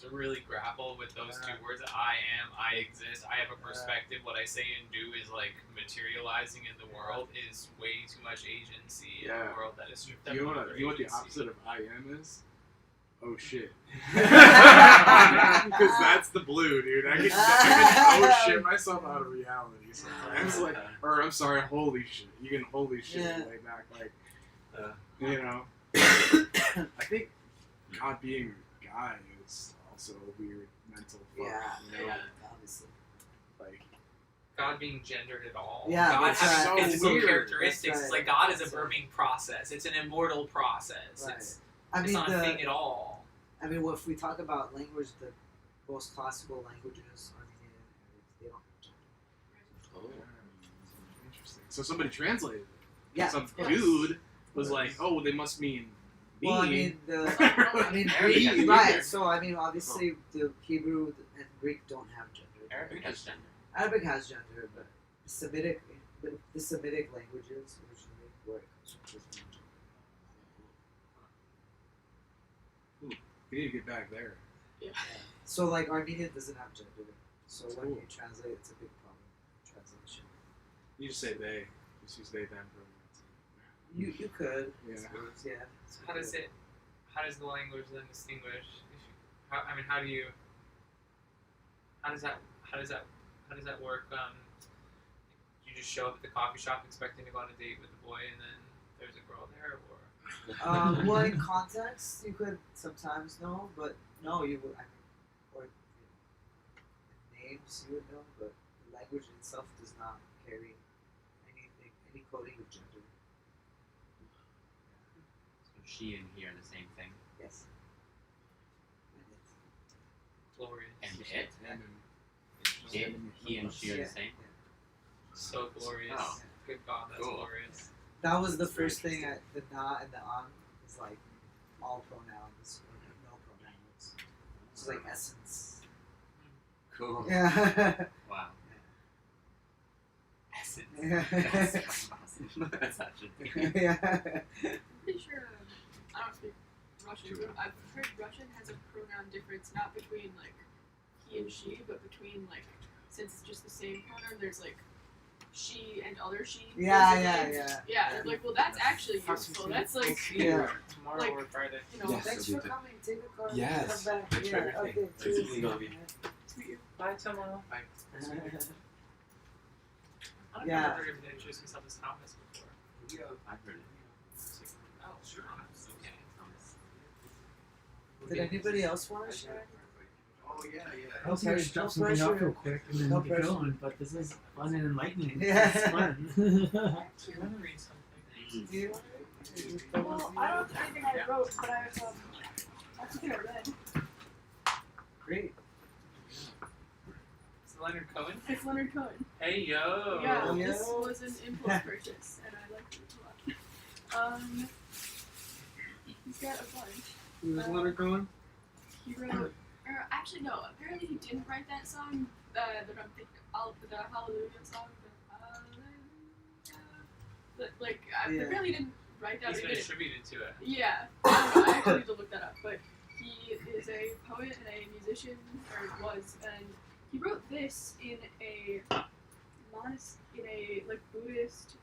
To really grapple with those two words, I am, I exist, I have a perspective, what I say and do is like materializing in the world is way too much agency in a world that is stripped of You know other what the agency. opposite of I am is? Oh shit. Because that's the blue, dude. I can oh shit myself out of reality sometimes. Like, or I'm sorry, holy shit. You can holy shit Yeah. way back. Like, I think God being God is also a weird mental fuck. Yeah, You know? obviously. Like, God being gendered at all. Yeah, God that's having right. physical So weird. characteristics. That's It's right. like God is a That's right. birthing process. It's an immortal process. Right. It's I mean, not a thing at all. I mean, if we talk about language, the most classical languages, Armenian, Arabic, they don't have gender. Oh. interesting. So somebody translated it. Yeah, Some of course. dude was like, oh, they must mean me. Well, I mean, Arabic has Greek, gender. right? So, I mean, obviously, the Hebrew and Greek don't have gender. Arabic has gender. Arabic has gender, but the Semitic languages originally, where it comes from, is no gender. We need to get back there. So, like, Armenian doesn't have gender. So when you translate, it's a big problem. Translation. You just say they. Just use they, them pronouns. You could. Yeah. I suppose, yeah. So how does the language then distinguish? How does that work? You just show up at the coffee shop expecting to go on a date with a boy, and then there's a girl there, or Well, in context, you could sometimes know, but no, you would. I mean, or in names you would know, but the language itself does not carry any coding of gender. So she and he are the same thing. Yes. glorious? And it? And It, he and she are Yeah. the same? So glorious. Oh. Good God, that's Cool. glorious. That was the That's very first thing. The na and the is like all pronouns or no pronouns. It's like essence. Cool. Yeah. Wow. Essence. Yeah. That's actually Yeah. Pretty sure I don't speak Russian, but I've heard Russian has a pronoun difference not between like he and she, but between like since it's just the same pronoun, there's like she and other she. Yeah, basically. yeah. Yeah, like well that's actually useful. That's like Yeah. Tomorrow Like- or Friday. you know Yes. Thanks so for we coming. Take a car. Yes. Come back. Thanks for Yeah. everything. Okay. Thanks Cheers. for being on. Bye tomorrow. Bye. I don't Yeah. remember if they introduced himself as Thomas before. I've heard it. Oh, sure. Okay. Did anybody else want to share? Oh yeah, yeah. I was here to drop No something off pressure. real quick and then No get pressure. going, but this is fun and enlightening. Yeah. It's fun. Do you want to read something? Do you? well, I don't have anything I wrote, but I have something I read. Great. Is it Leonard Cohen? It's Leonard Cohen. Hey yo. Yeah, Oh, this yeah. was an impulse purchase, and I liked it a lot. He's got a bunch. Who was Leonard Cohen? He wrote, or actually no, apparently he didn't write that song. That I'm thinking, the Hallelujah song. But like, Yeah. apparently he didn't write that. He's But been he did. attributed to it. Yeah, I don't know. I actually need to look that up. But he is a poet and a musician, or was, and he wrote this in a like Buddhist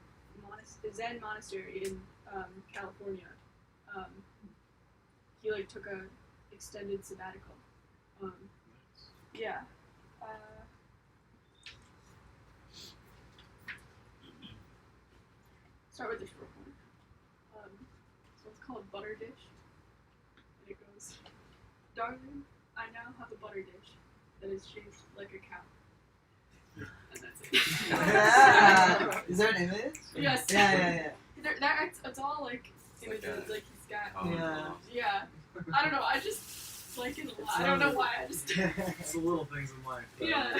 Zen monastery in California. He like took a extended sabbatical. Yeah. Start with the short one. So it's called Butter Dish. And it Darling, I now have a butter dish that is shaped like a cow. And that's it. Yeah. Is there an image? Yes. Yeah. It's all like It's like images. a- Like he's got. Oh, Yeah. Yeah. I don't know. I just like it a lot. I don't know why. I just. It's the little things in life. Yeah.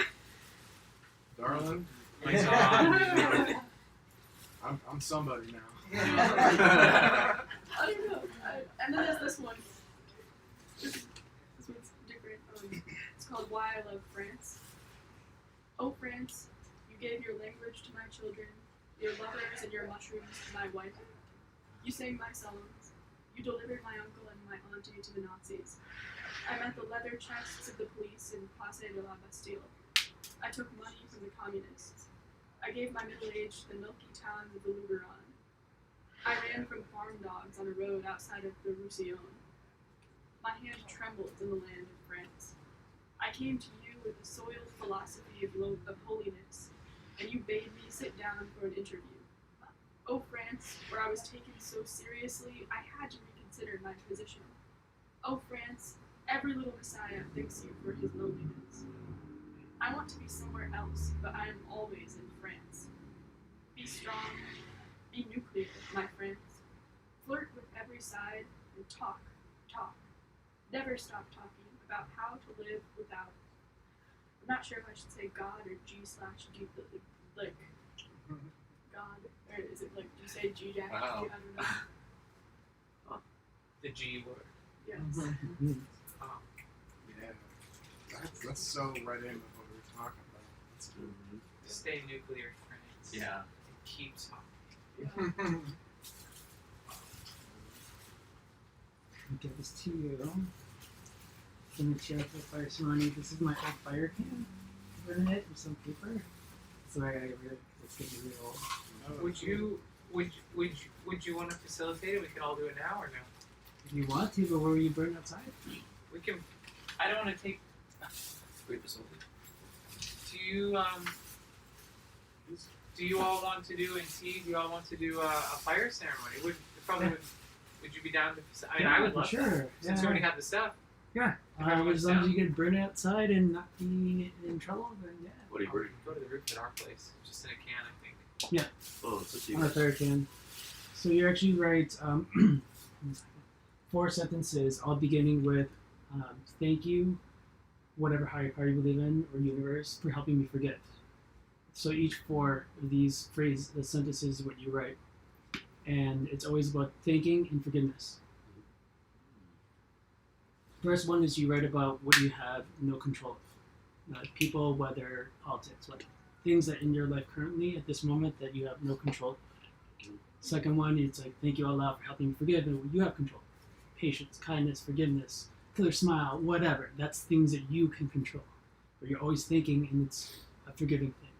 Darling, My God. I'm somebody now. I don't know. And then there's this one. This one's different. It's called Why I Love France. Oh, France, you gave your language to my children, your lovers and your mushrooms to my wife. You sang my songs. You delivered my uncle and my auntie to the Nazis. I met the leather chests of the police in Place de la Bastille. I took money from the communists. I gave my middle age to the milky towns of the Luberon. I ran from farm dogs on a road outside of the Roussillon. My hand trembled in the land of France. I came to you with a soiled philosophy of holiness, and you bade me sit down for an interview. Oh, France, where I was taken so seriously, I had to reconsider my position. Oh, France, every little Messiah thanks you for his loneliness. I want to be somewhere else, but I am always in France. Be strong, be nuclear, my friends. Flirt with every side and talk. Never stop talking about how to live without. I'm not sure if I should say God or G/G, like God, or is it like, do you say G-Jack? Wow. I don't know. The G word. Yes. Yeah, that's so right in with what we were talking about. That's good. Stay nuclear, friends. Yeah. And keep talking. Yeah. I'll give this to you. From the chair for fire ceremony. This is my old fire can. Burn it with some paper. So I gotta get rid of it because it's getting really old. Would you want to facilitate it? We can all do it now or no? If you want to, but where will you burn outside? We can. I don't want to take. Great facility. Do you all want to do do you all want to do a fire ceremony? Would you be down to? I mean, I would love sure. that. Since you already have the stuff. Yeah. If everyone's As long as down. you can burn it outside and not be in trouble, then yeah. What do you bring? Go to the roof at our place, just in a can, I think. Oh, it's a On a fire can. So you actually write 4 sentences, all beginning with thank you, whatever higher power you believe in, or universe, for helping me forgive. So each 4 of these the sentences is what you write. And it's always about thanking and forgiveness. First one is you write about what you have no control of. People, weather, politics, like things that in your life currently at this moment that you have no control of. Second one, it's like thank you all out for helping me forgive and what you have control. Patience, kindness, forgiveness, killer smile, whatever. That's things that you can control. But you're always thinking and it's a forgiving thing.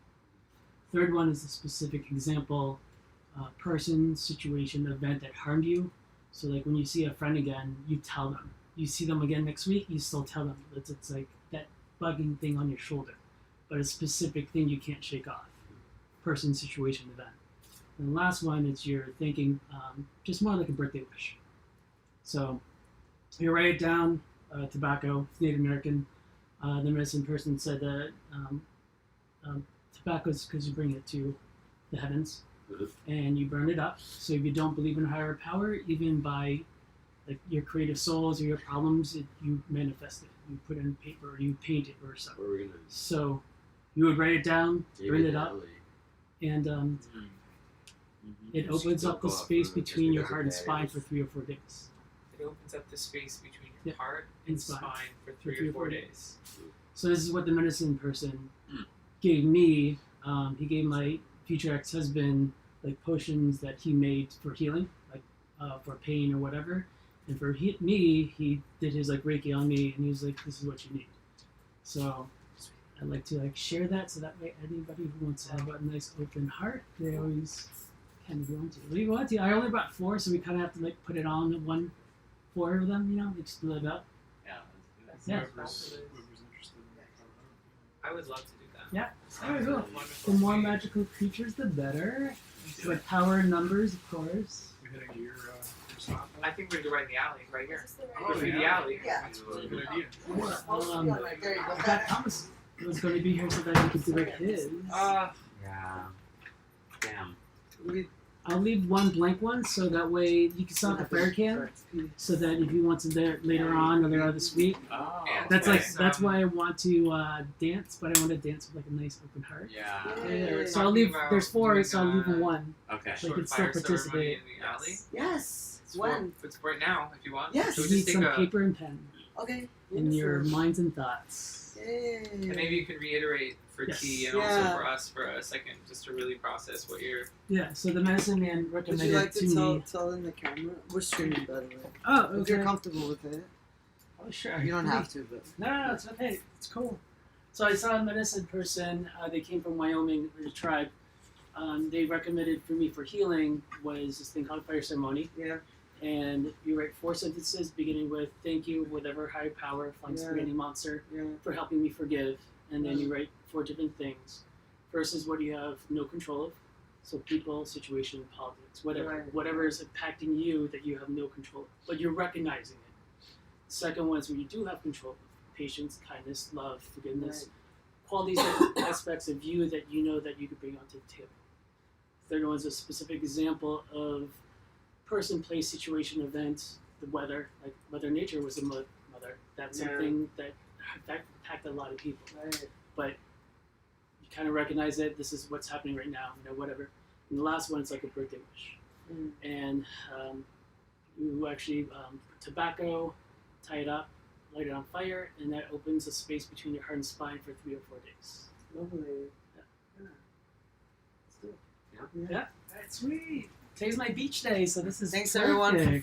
Third one is a specific example, person, situation, event that harmed you. So like when you see a friend again, you tell them. You see them again next week, you still tell them. It's like that bugging thing on your shoulder. But a specific thing you can't shake off. Person, situation, event. And the last one is you're thinking just more like a birthday wish. So you write it down, tobacco, Native American. The medicine person said that tobacco is because you bring it to the heavens and you burn it up. So if you don't believe in a higher power, even by like your creative souls or your problems, you manifest it. You put it in paper or you paint it or something. What are we gonna So you would write it down, burn it up, and it opens up the space between your heart and spine for 3 or 4 days. It opens up the space between your Yeah. heart And and spine. spine for 3 or 4 days. So this is what the medicine person gave me. He gave my future ex-husband like potions that he made for healing, like for pain or whatever. And for me, he did his like Reiki on me, and he was like, "This is what you need." So I'd like to like share that, so that way anybody who wants to have a nice open heart, they always can if you want to. If you want to, I only brought 4, so we kind of have to like put it on 4 of them, like split it up. Yeah. Yeah. Whoever's interested in that. I would love to do that. Yeah. There we go. Wonderful. The more magical creatures, the better. With power and numbers, of course. We hitting your spot. I think we're gonna do right in the alley, right here. Is this the right Graffiti one? alley. Yeah. That's a really good idea. There you go. Thomas was going to be here so that he could direct his. Yeah. Damn. I'll leave one blank one so that way you can still have the fire can. So that if you want to there later on or later on this week, Oh. that's Okay. like that's why I want to dance, but I want to dance with like a nice open heart. Yeah. Yay. So I'll leave. Talking There's four, about so I'll leave doing, one. Okay. So you Short can still fire ceremony participate. in the alley. Yes. It's When? for, it's right now if you want. Yes. So we You need just take some a, paper and pen Okay. in your Beautiful. minds and thoughts. Yay. and maybe you can reiterate for Yes. T and Yeah. also for us for a second, just to really process what you're. Yeah. So the medicine man Would recommended you like to to tell, me. tell them the camera? We're streaming, by the way. Oh, If okay. you're comfortable with it. Oh, sure. You don't Please. have to, but. No, it's okay. It's cool. So I saw a medicine person. They came from Wyoming, the tribe. They recommended for me for healing was this thing called fire ceremony. Yeah. And you write 4 sentences beginning with "Thank you, whatever higher power, flying Yeah. spaghetti monster, Yeah. for helping me forgive." And then you write 4 different things. First is what you have no control of. So people, situation, politics, whatever. Right. Whatever is impacting you that you have no control of, but you're recognizing it. Second one is where you do have control of. Patience, kindness, love, forgiveness. Qualities and aspects of you that you know that you could bring onto the table. Third one is a specific example of person, place, situation, event, the weather. Like Mother Nature was a mother. That's Yeah. something that impacted a lot of people. Right. But you kind of recognize it. This is what's happening right now. Whatever. And the last one is like a birthday wish. Mm. And you actually put tobacco, tie it up, light it on fire, and that opens a space between your heart and spine for 3 or 4 days. Lovely. Yeah. Yeah. Let's do it. Yeah, that's sweet. Today's my beach day, so this is Thanks perfect. everyone for